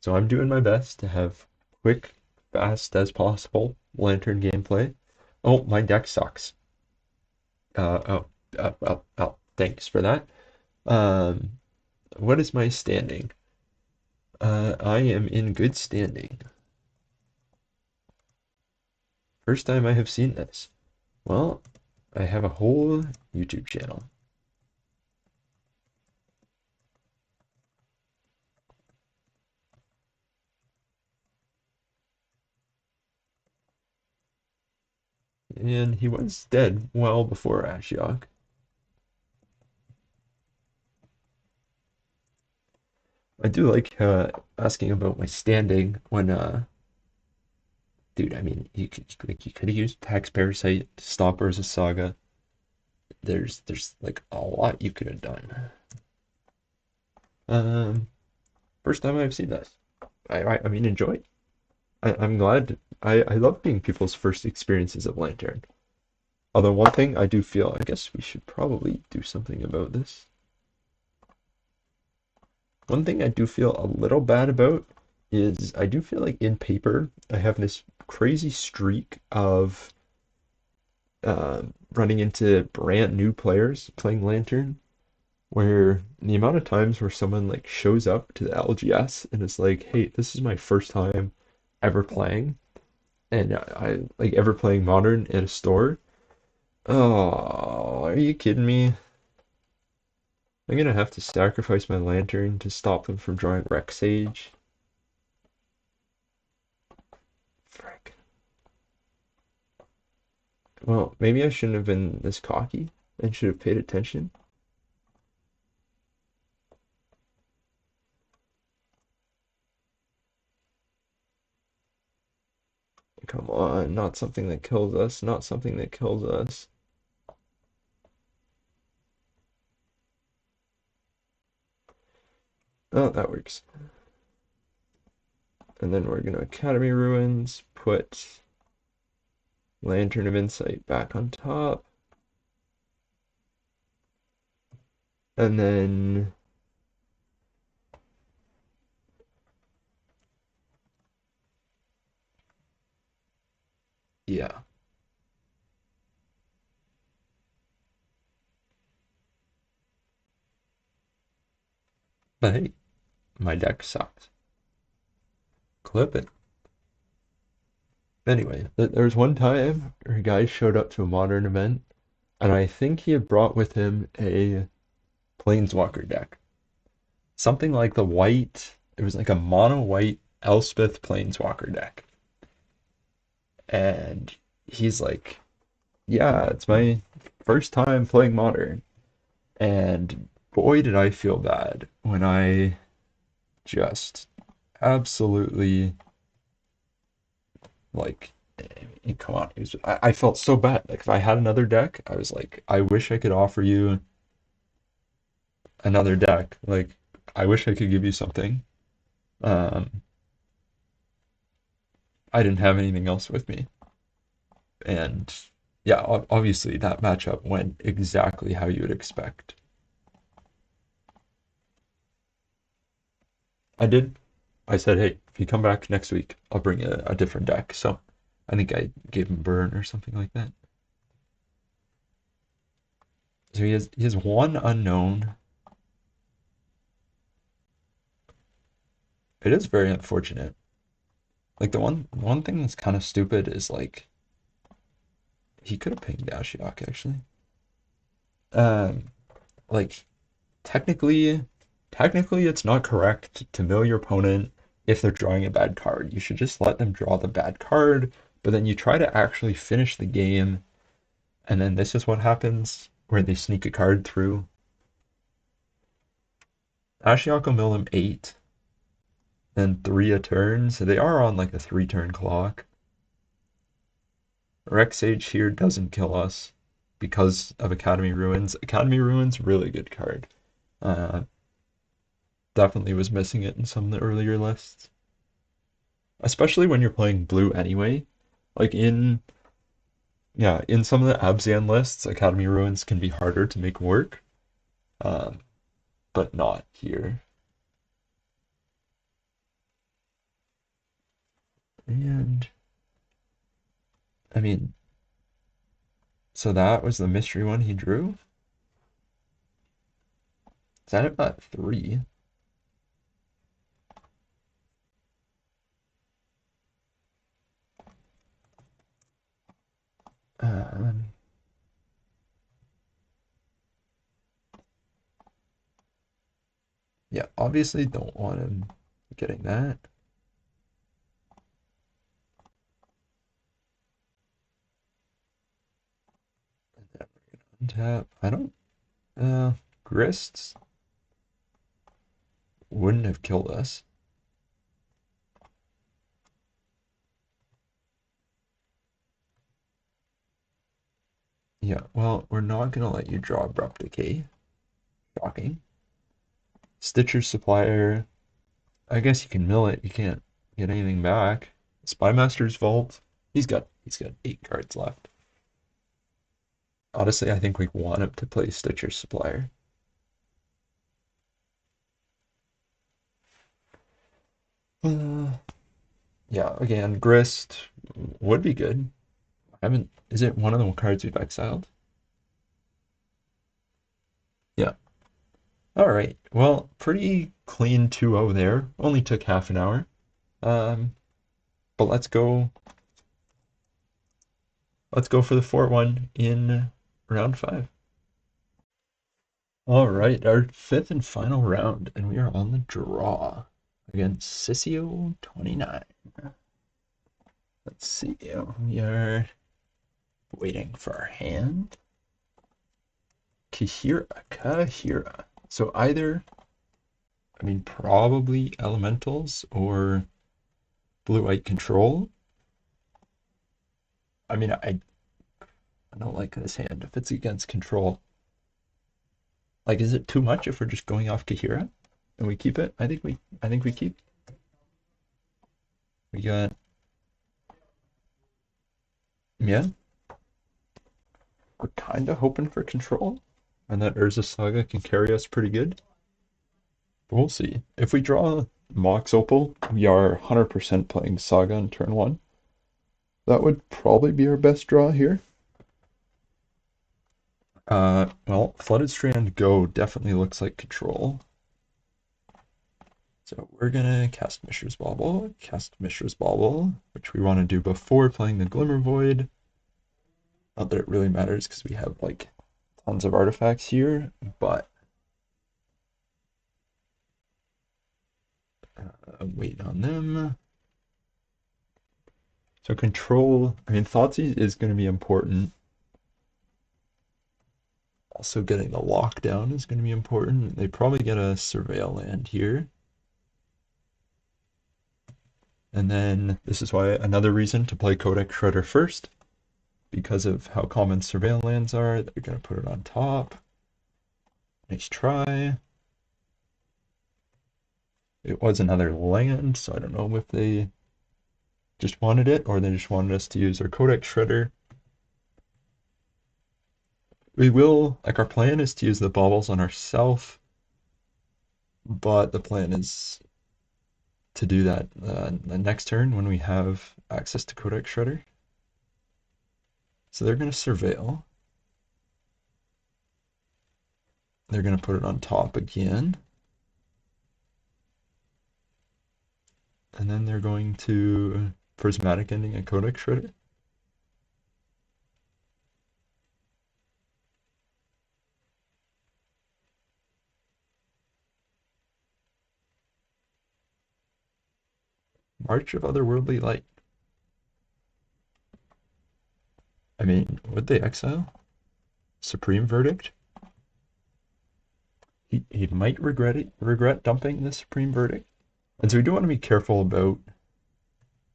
so I'm doing my best to have quick, fast as possible Lantern gameplay. Oh, my deck sucks. Oh, thanks for that. Um, what is my standing? I am in good standing. First time I have seen this. Well, I have a whole YouTube channel. And he was dead well before Ashiok. I do like asking about my standing when dude, I mean you could have used Tax Parasite to stop Urza Saga. There's like a lot you could have done. Um First time I've seen this. I mean enjoy. I'm glad I love being people's first experiences of Lantern. Although one thing I do feel, I guess we should probably do something about this. One thing I do feel a little bad about is I do feel like in paper I have this crazy streak of running into brand new players playing Lantern, where the amount of times where someone like shows up to the LGS and is like, "Hey, this is my first time ever playing," and I like ever playing Modern at a store. Oh, are you kidding me? I'm gonna have to sacrifice my Lantern to stop them from drawing Rex Sage. Frick. Well, maybe I shouldn't have been this cocky and should have paid attention. Come on, not something that kills us, not something that kills us. Oh, that works. And then we're gonna Academy Ruins, put Lantern of Insight back on top. And then yeah. But hey, my deck sucks. Clip it. Anyway, there was one time a guy showed up to a modern event, and I think he had brought with him a Planeswalker deck. Something like the white, it was like a mono white Elspeth Planeswalker deck. And he's like, yeah, it's my first time playing modern. And boy, did I feel bad when I just absolutely like, come on. I felt so bad. Like, if I had another deck, I was like, I wish I could offer you another deck. Like, I wish I could give you something. Um, I didn't have anything else with me. And yeah, obviously that matchup went exactly how you would expect. I did. I said, hey, if you come back next week, I'll bring you a different deck. So I think I gave him burn or something like that. So he has one unknown. It is very unfortunate. Like the one thing that's kind of stupid is like he could have pinged Ashiok actually. Um, like technically it's not correct to mill your opponent if they're drawing a bad card. You should just let them draw the bad card, but then you try to actually finish the game, and then this is what happens where they sneak a card through. Ashiok will mill them 8, then 3 a turn, so they are on like a 3-turn clock. Rex Age here doesn't kill us because of Academy Ruins. Academy Ruins, really good card. Uh, Definitely was missing it in some of the earlier lists. Especially when you're playing blue anyway. Like in some of the Abzan lists, Academy Ruins can be harder to make work, um, but not here. And I mean, so that was the mystery one he drew. Is that about 3? Um, yeah, obviously don't want him getting that. And then we're gonna untap. I don't. Grists wouldn't have killed us. Yeah, well, we're not gonna let you draw Abrupt Decay. Shocking. Stitcher's Supplier. I guess you can mill it. You can't get anything back. Spymaster's Vault. He's got 8 cards left. Honestly, I think we want him to play Stitcher's Supplier. Uh, yeah, again, Grist would be good. I haven't. Is it one of the cards we've exiled? Yeah. All right. Well, pretty clean 2-0 there. Only took half an hour. Um, but let's go. Let's go for the 4-1 in round 5. All right, our 5th and final round, and we are on the draw against Sissio 29. Let's see. We are Waiting for our hand. Kahira. So either, I mean, probably elementals or blue-white control. I mean, I don't like this hand if it's against control. Like, is it too much if we're just going off Kahira and we keep it? I think we keep. We got, yeah, we're kind of hoping for control and that Urza Saga can carry us pretty good. But we'll see. If we draw Mox Opal, we are 100% playing Saga on turn one. That would probably be our best draw here. Well, Flooded Strand Go definitely looks like control. So we're gonna cast Mishra's Bauble, which we want to do before playing the Glimmer Void. Not that it really matters because we have like tons of artifacts here, but wait on them. So control, I mean, Thoughtseize is going to be important. Also getting the lockdown is going to be important. They probably get a Surveil land here. And then this is why another reason to play Codex Shredder first, because of how common Surveil lands are. They're going to put it on top. Nice try. It was another land, so I don't know if they just wanted it or they just wanted us to use our Codex Shredder. We will, like, our plan is to use the baubles on ourselves, but the plan is to do that the next turn when we have access to Codex Shredder. So they're going to Surveil. They're going to put it on top again. And then they're going to Prismatic Ending and Codex Shredder. March of Otherworldly Light. I mean, would they exile? Supreme Verdict? He might regret dumping the Supreme Verdict. And so we do want to be careful about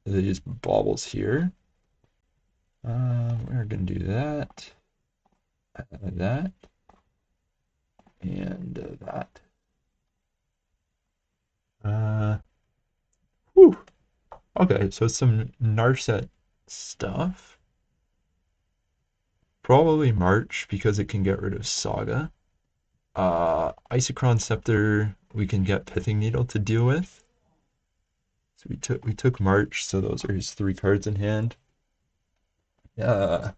these baubles here. We're going to do that, that, and that. Whew. Okay, so some Narset stuff. Probably March because it can get rid of Saga. Isochron Scepter we can get Pithing Needle to deal with. So we took March, so those are his 3 cards in hand. Yeah.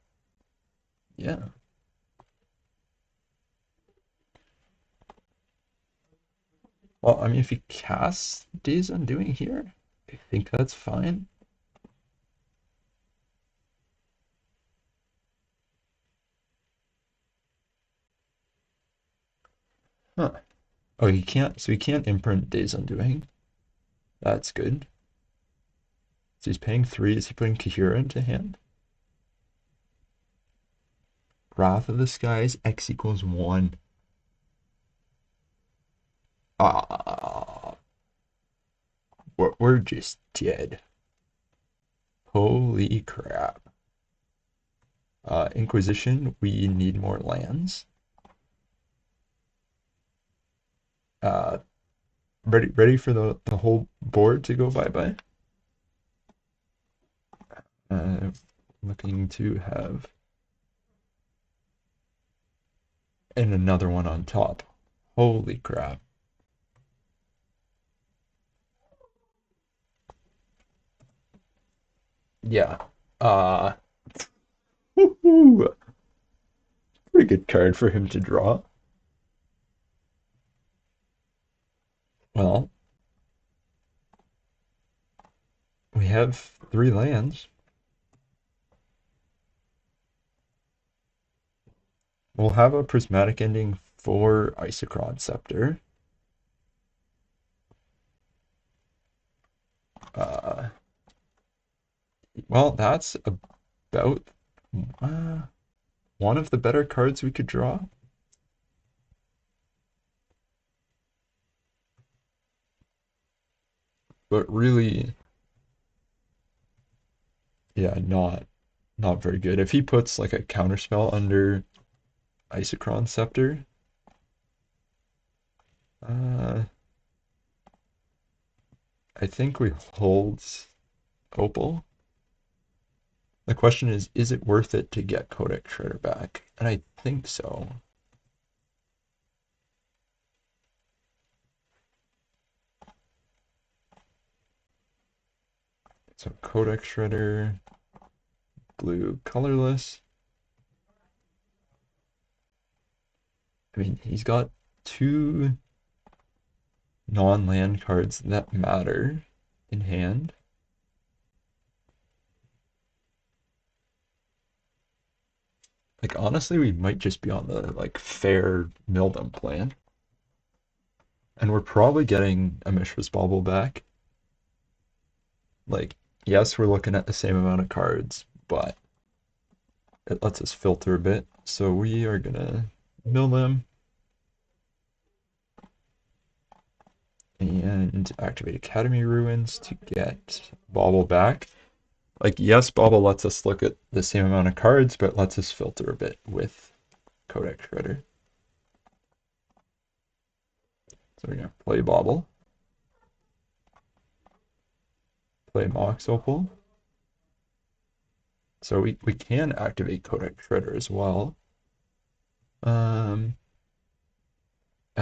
Well, I mean, if he casts Days Undoing here, I think that's fine. Huh. Oh, he can't. So he can't imprint Days Undoing. That's good. So he's paying 3. Is he putting Kahira into hand? Wrath of the Skies, X equals 1. Ah, we're just dead. Holy crap. Inquisition, we need more lands. Uh, ready for the whole board to go bye-bye? Looking to have and another one on top. Holy crap. Yeah. Uh, woohoo! Pretty good card for him to draw. Well, we have 3 lands. We'll have a Prismatic Ending for Isochron Scepter. Well, that's about one of the better cards we could draw. But really, yeah, not very good. If he puts like a counterspell under Isochron Scepter, uh, I think we hold Opal. The question is it worth it to get Codex Shredder back? And I think so. So Codex Shredder, blue, colorless. I mean, he's got two non-land cards that matter in hand. Like honestly, we might just be on the like fair mill them plan. And we're probably getting a Mishra's Bauble back. Like, yes, we're looking at the same amount of cards, but it lets us filter a bit. So we are gonna mill them and activate Academy Ruins to get Bauble back. Like, yes, Bauble lets us look at the same amount of cards, but lets us filter a bit with Codex Shredder. So we're gonna play Bauble, play Mox Opal. So we can activate Codex Shredder as well. I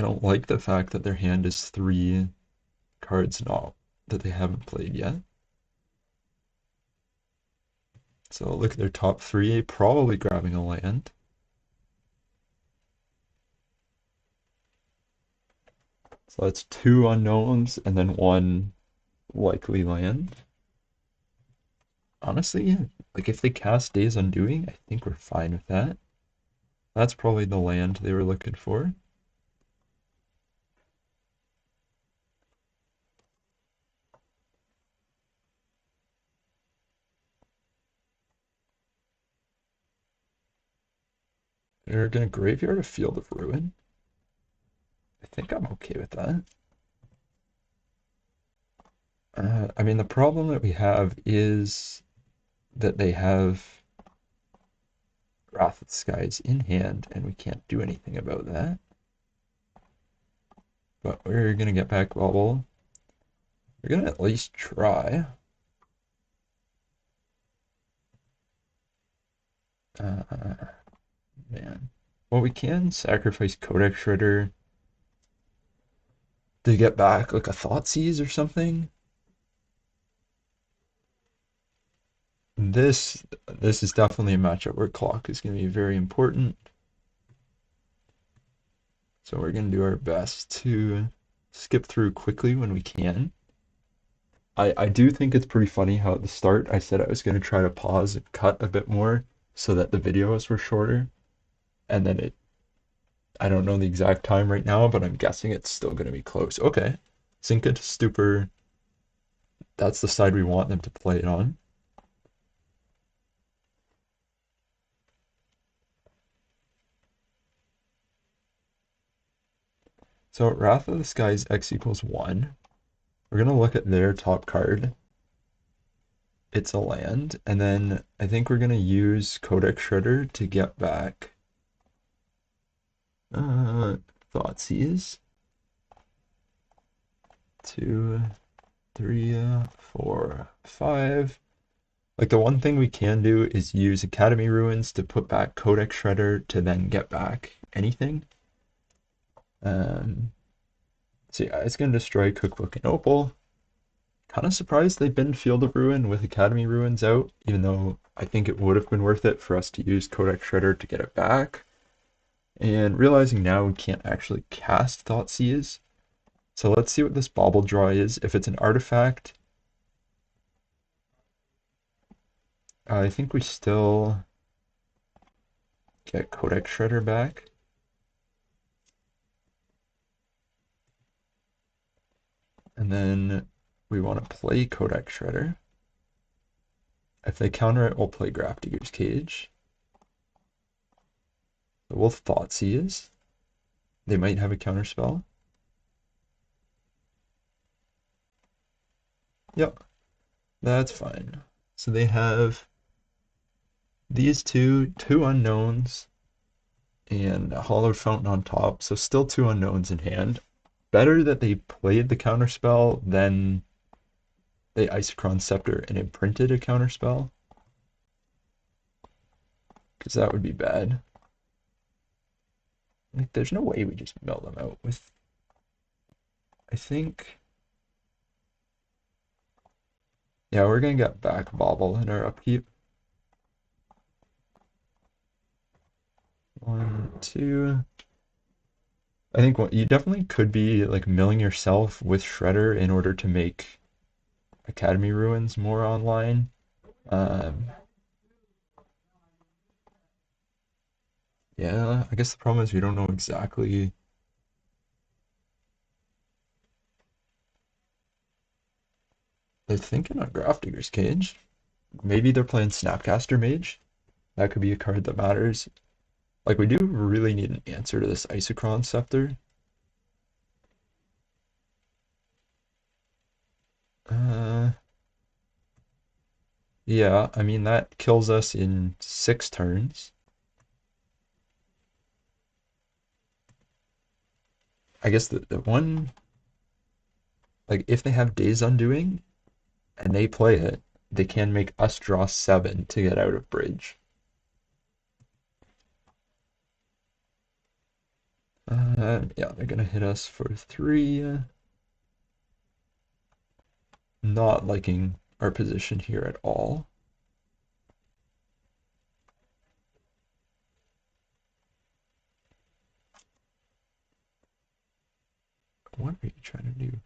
don't like the fact that their hand is three cards not that they haven't played yet. So look at their top three, probably grabbing a land. So that's two unknowns and then one likely land. Honestly, like if they cast Days Undoing, I think we're fine with that. That's probably the land they were looking for. They're gonna graveyard a Field of Ruin. I think I'm okay with that. I mean, the problem that we have is that they have Wrath of the Skies in hand, and we can't do anything about that. But we're gonna get back Bubble. We're gonna at least try. Man. Well, we can sacrifice Codex Shredder to get back like a Thoughtseize or something. This is definitely a matchup where clock is going to be very important. So we're going to do our best to skip through quickly when we can. I do think it's pretty funny how at the start I said I was going to try to pause and cut a bit more so that the videos were shorter. And then I don't know the exact time right now, but I'm guessing it's still going to be close. Okay. Sink into Stupor. That's the side we want them to play it on. So Wrath of the Skies X equals 1. We're going to look at their top card. It's a land. And then I think we're going to use Codex Shredder to get back Thoughtseize. 2, 3, 4, 5. Like the one thing we can do is use Academy Ruins to put back Codex Shredder to then get back anything. So yeah, it's going to destroy Cookbook and Opal. Kind of surprised they've been Field of Ruin with Academy Ruins out, even though I think it would have been worth it for us to use Codex Shredder to get it back. And realizing now we can't actually cast Thoughtseize. So let's see what this Bauble draw is. If it's an artifact, I think we still get Codex Shredder back. And then we want to play Codex Shredder. If they counter it, we'll play Grafdigger's Cage. The Wolf Thoughtseize. They might have a counterspell. Yep, that's fine. So they have these two unknowns, and a Hollowed Fountain on top, so still two unknowns in hand. Better that they played the counterspell than they Isochron Scepter and imprinted a counterspell, because that would be bad. Like, there's no way we just mill them out with. I think. Yeah, we're gonna get back Bobble in our upkeep. 1, 2. I think what you definitely could be like milling yourself with Shredder in order to make Academy Ruins more online. Um, yeah, I guess the problem is we don't know exactly. They're thinking on Grafdigger's Cage. Maybe they're playing Snapcaster Mage. That could be a card that matters. Like, we do really need an answer to this Isochron Scepter. Uh, yeah, I mean, that kills us in 6 turns. I guess the one, like, if they have Days Undoing and they play it, they can make us draw 7 to get out of Bridge. Yeah, they're gonna hit us for 3. Not liking our position here at all. What are you trying to do?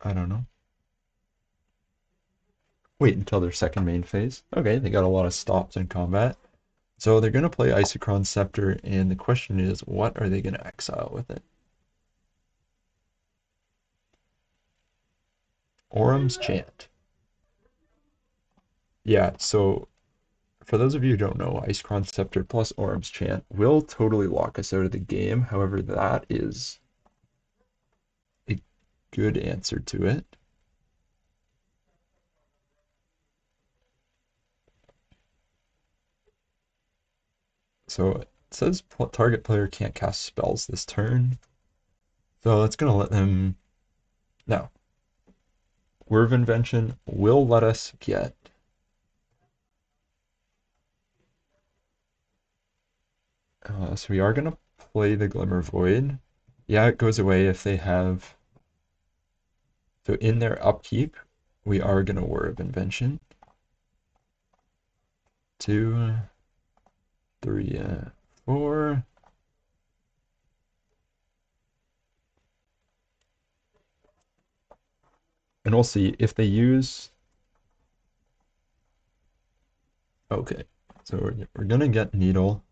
I don't know. Wait until their second main phase. Okay, they got a lot of stops in combat. So they're going to play Isochron Scepter, and the question is, what are they going to exile with it? Orum's Chant. Yeah, so for those of you who don't know, Isochron Scepter plus Orum's Chant will totally lock us out of the game. However, that is a good answer to it. So it says target player can't cast spells this turn. So that's going to let them. Now, Whir Invention will let us get. So we are going to play the Glimmer Void. Yeah, it goes away if they have. So in their upkeep, we are going to Whir Invention. 2, 3, 4. And we'll see if they use. Okay, so we're going to get Needle.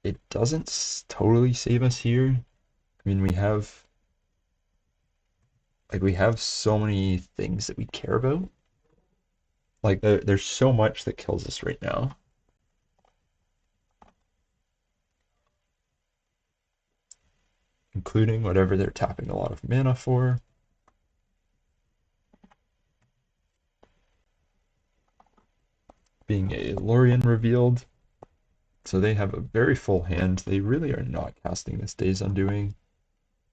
It doesn't totally save us here. I mean, we have so many things that we care about. Like there's so much that kills us right now. Including whatever they're tapping a lot of mana for. Being a Lorien revealed. So they have a very full hand. They really are not casting this Days Undoing,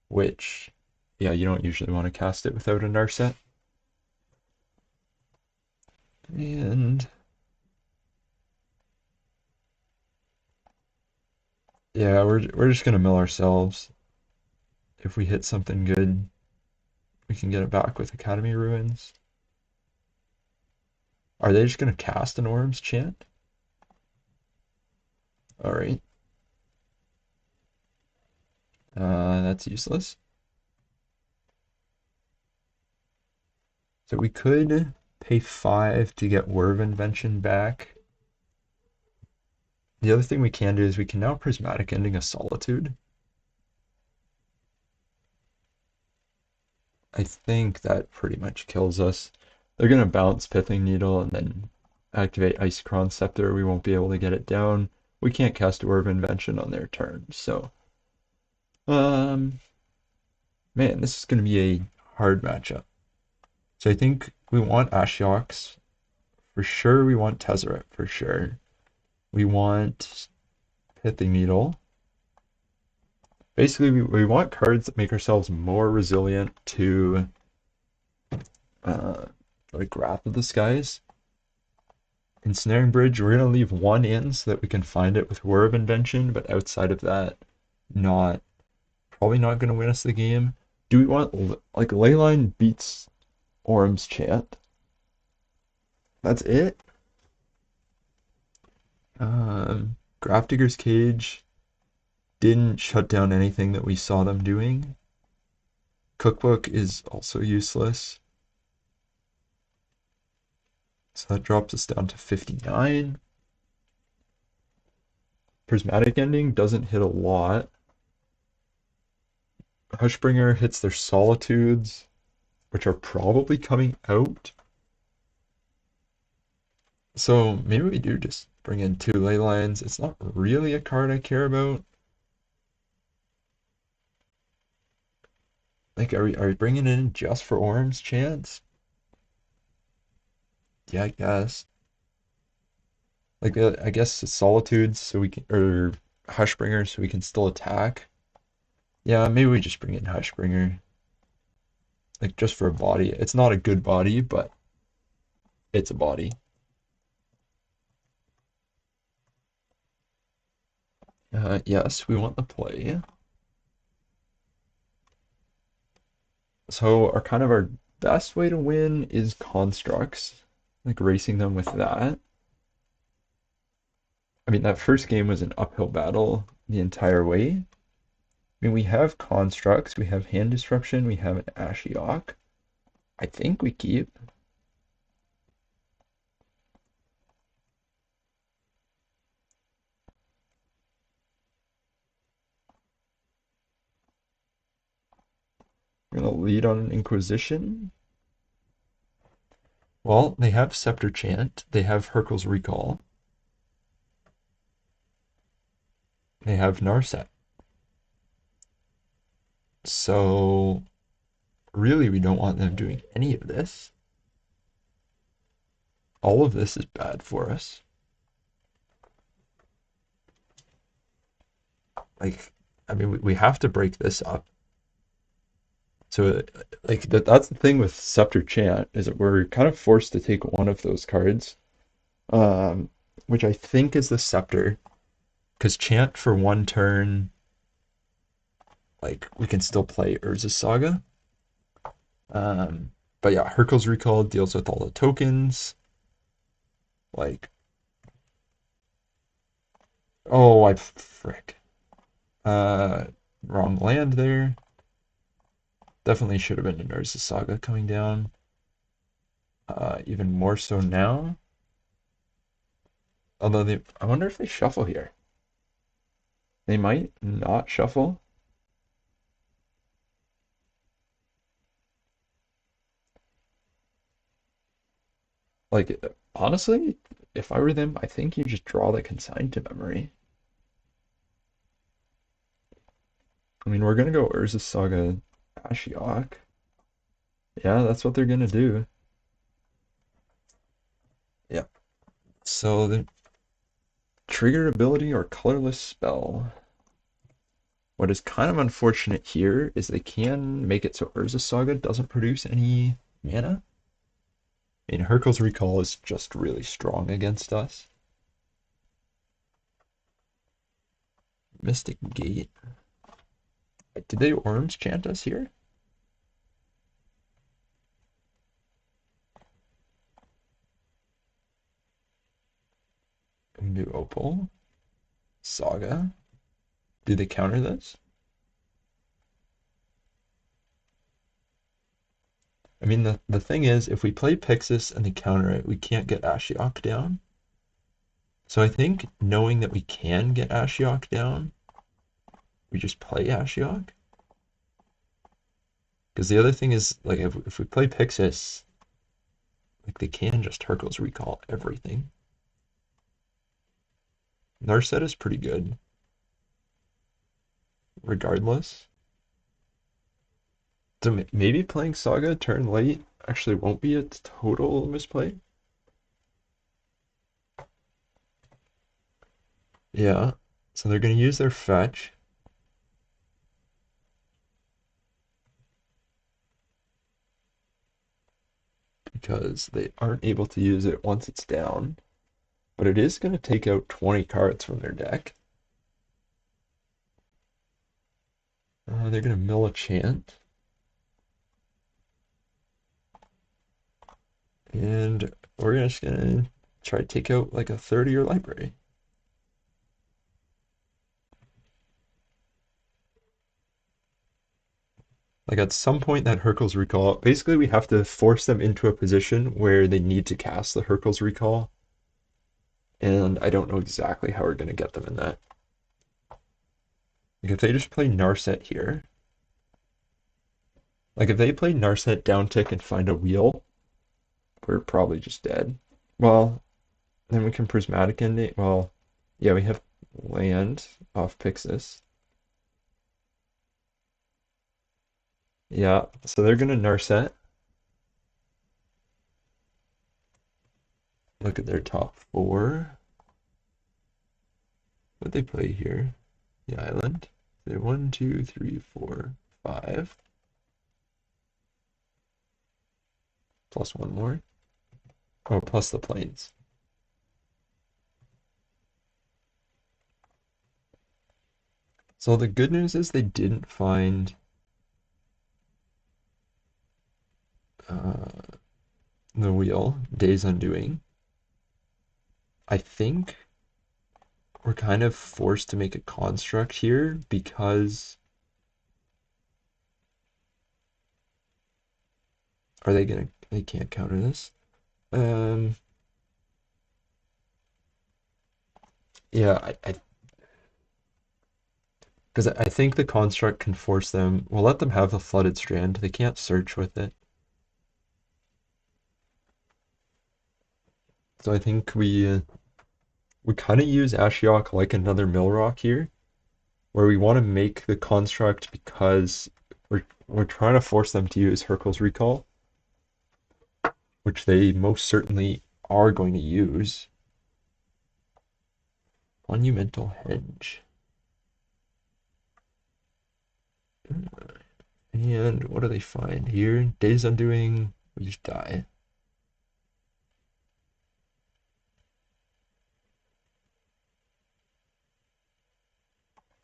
which, yeah, you don't usually want to cast it without a Narset. And yeah, we're just gonna mill ourselves. If we hit something good, we can get it back with Academy Ruins. Are they just gonna cast an Orum's Chant? Alright. That's useless. So we could pay 5 to get Whir Invention back. The other thing we can do is we can now Prismatic Ending a Solitude. I think that pretty much kills us. They're gonna bounce Pithing Needle and then activate Isochron Scepter. We won't be able to get it down. We can't cast Whir Invention on their turn, so um man, this is gonna be a hard matchup. So I think we want Ashiox for sure. We want Tezzeret for sure. We want Pithing Needle. Basically, we want cards that make ourselves more resilient to uh, like Wrath of the Skies. Ensnaring Bridge, we're gonna leave one in so that we can find it with Whir of Invention, but outside of that, not probably not gonna win us the game. Do we want like Leyline beats Orm's Chant? That's it. Grafdigger's Cage didn't shut down anything that we saw them doing. Cookbook is also useless. So that drops us down to 59. Prismatic Ending doesn't hit a lot. Hushbringer hits their Solitudes, which are probably coming out. So maybe we do just bring in two ley lines. It's not really a card I care about. Like, are we bringing it in just for Orm's Chance? Yeah, I guess. Like, I guess it's Solitudes so we can, or Hushbringer so we can still attack. Yeah, maybe we just bring in Hushbringer. Like, just for a body. It's not a good body, but it's a body. Yes, we want the play. So our best way to win is constructs, like racing them with that. I mean, that first game was an uphill battle the entire way. I mean, we have constructs, we have hand disruption, we have an Ashiok. I think we keep. We're gonna lead on an Inquisition. Well, they have Scepter Chant, they have Hercule's Recall, they have Narset. So really, we don't want them doing any of this. All of this is bad for us. Like, I mean, we have to break this up. So, like, that's the thing with Scepter Chant, is that we're kind of forced to take one of those cards, um, which I think is the Scepter, because Chant for one turn, like, we can still play Urza's Saga. Um, but yeah, Hercule's Recall deals with all the tokens. Like, oh, I frick. Uh, Wrong land there. Definitely should have been an Urza's Saga coming down. Even more so now. Although I wonder if they shuffle here. They might not shuffle. Like, honestly, if I were them, I think you just draw the consign to memory. I mean, we're gonna go Urza's Saga Ashiok. Yeah, that's what they're gonna do. Yeah. So the triggered ability or colorless spell. What is kind of unfortunate here is they can make it so Urza's Saga doesn't produce any mana. I mean, Hercule's Recall is just really strong against us. Mystic Gate. Did they Orm's Chant us here? We can do Opal. Saga. Do they counter this? I mean, the thing is, if we play Pixis and they counter it, we can't get Ashiok down. So I think knowing that we can get Ashiok down, we just play Ashiok. Because the other thing is, like, if we play Pixis, like, they can just Hercules recall everything. Narset is pretty good, regardless. So maybe playing Saga turn late actually won't be a total misplay. Yeah, so they're going to use their fetch. Because they aren't able to use it once it's down. But it is going to take out 20 cards from their deck. They're going to mill a chant. And we're just going to try to take out like a 30-year library. Like at some point that Hercules Recall, basically we have to force them into a position where they need to cast the Hercules Recall. And I don't know exactly how we're going to get them in that. Like if they just play Narset here, like if they play Narset down tick and find a wheel, we're probably just dead. Well, then we can Prismatic Ending. Well, yeah, we have land off Pixis. Yeah, so they're gonna Narset. Look at their top four. What they play here? The island. They're one, two, three, four, five. Plus one more. Oh, plus the planes. So the good news is they didn't find uh, the wheel, Days Undoing. I think we're kind of forced to make a construct here because are they gonna they can't counter this. Um yeah, I because I think the construct can force them. We'll let them have a flooded strand. They can't search with it. So I think we kind of use Ashiok like another mill rock here, where we want to make the construct because we're trying to force them to use Hercules Recall, which they most certainly are going to use. Monumental Hedge. And what do they find here? Days Undoing, we just die.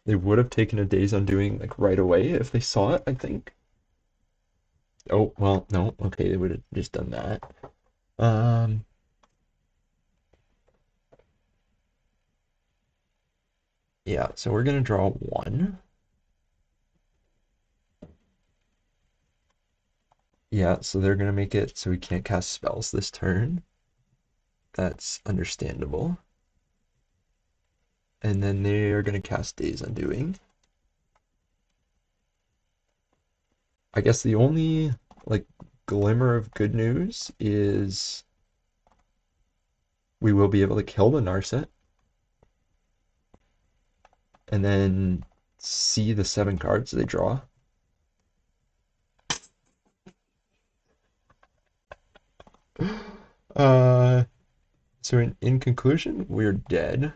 They would have taken a Days Undoing like right away if they saw it, I think. Oh, well, no, okay, they would have just done that. Um, yeah, so we're gonna draw one. Yeah, so they're gonna make it so we can't cast spells this turn. That's understandable. And then they're gonna cast Days Undoing. I guess the only like glimmer of good news is we will be able to kill the Narset and then see the 7 cards they draw. Uh, so in conclusion, we're dead.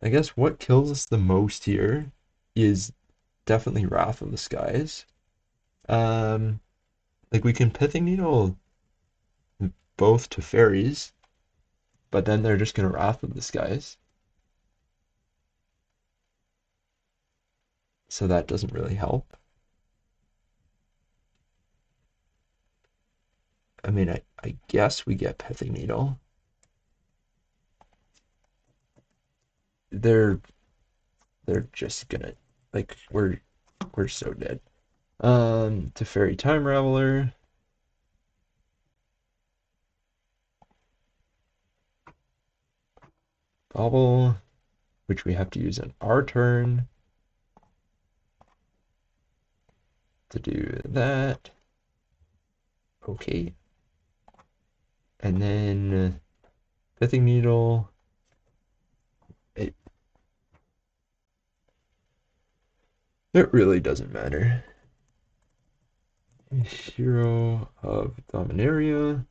I guess what kills us the most here is definitely Wrath of the Skies. Um, like we can Pithing Needle both to fairies, but then they're just gonna Wrath of the Skies. So that doesn't really help. I mean, I guess we get Pithing Needle. They're they're just gonna like we're so dead. Teferi Time Raveler. Bobble, which we have to use on our turn. to do that. Okay. And then pithing needle. It, it really doesn't matter. Hero of Dominaria.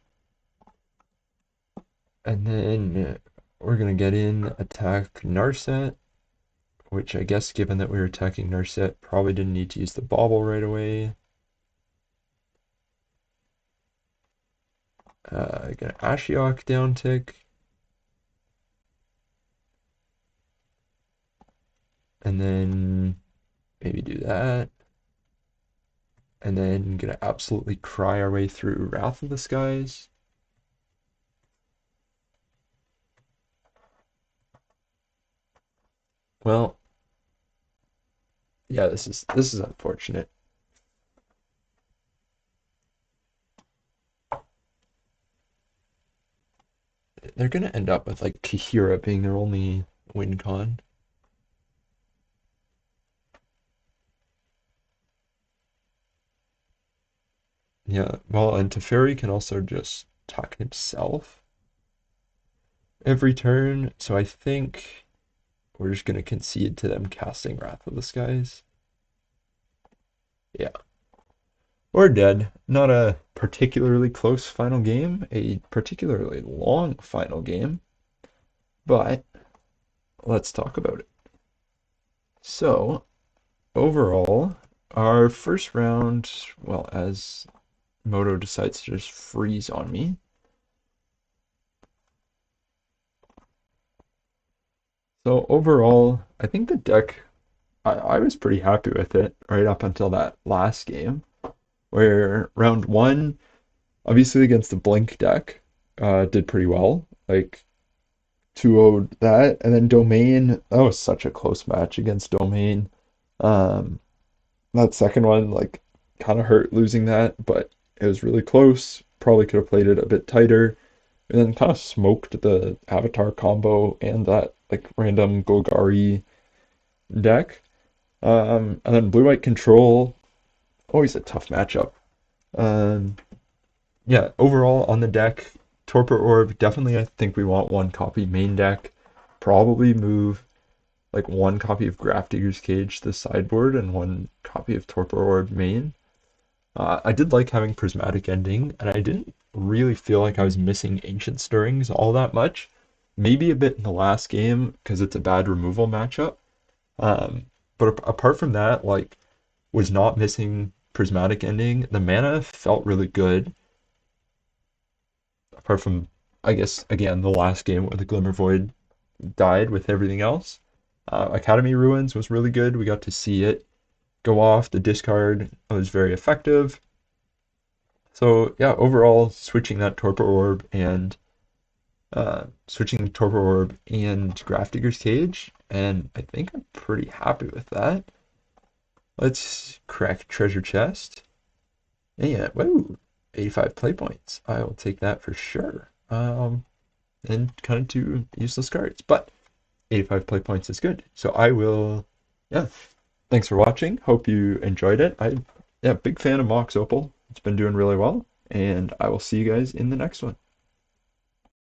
And then we're going to get in attack Narset, which I guess given that we were attacking Narset, probably didn't need to use the bauble right away. Gonna Ashiok down tick. And then maybe do that. And then gonna absolutely cry our way through Wrath of the Skies. Well, yeah, this is unfortunate. They're gonna end up with like Kahira being their only win con. Yeah, well, and Teferi can also just attack himself every turn, so I think we're just gonna concede to them casting Wrath of the Skies. Yeah. We're dead. Not a particularly close final game, a particularly long final game, but let's talk about it. So, overall, our first round, well, as Moto decides to just freeze on me. So overall, I think the deck, I was pretty happy with it right up until that last game, where round one, obviously against the Blink deck, did pretty well. Like 2-0 that, and then Domain, that was such a close match against Domain. Um, that second one, like, kind of hurt losing that, but it was really close. Probably could have played it a bit tighter, and then kind of smoked the Avatar combo and that like random Golgari deck. And then Blue White Control, always a tough matchup. Um, yeah, overall on the deck, Torpor Orb, definitely I think we want one copy main deck. Probably move like one copy of Grafdigger's Cage to the sideboard and one copy of Torpor Orb main. I did like having Prismatic Ending, and I didn't really feel like I was missing Ancient Stirrings all that much. Maybe a bit in the last game because it's a bad removal matchup. But apart from that, like, was not missing Prismatic Ending. The mana felt really good. Apart from, I guess, again, the last game where the Glimmer Void died with everything else. Academy Ruins was really good. We got to see it go off. The discard was very effective. So yeah, overall, switching Torpor Orb and Grafdigger's Cage, and I think I'm pretty happy with that. Let's crack treasure chest. Yeah, whoa, 85 play points. I will take that for sure. And kind of two useless cards, but 85 play points is good. So I will, yeah. Thanks for watching. Hope you enjoyed it. Yeah, big fan of Mox Opal. It's been doing really well, and I will see you guys in the next one.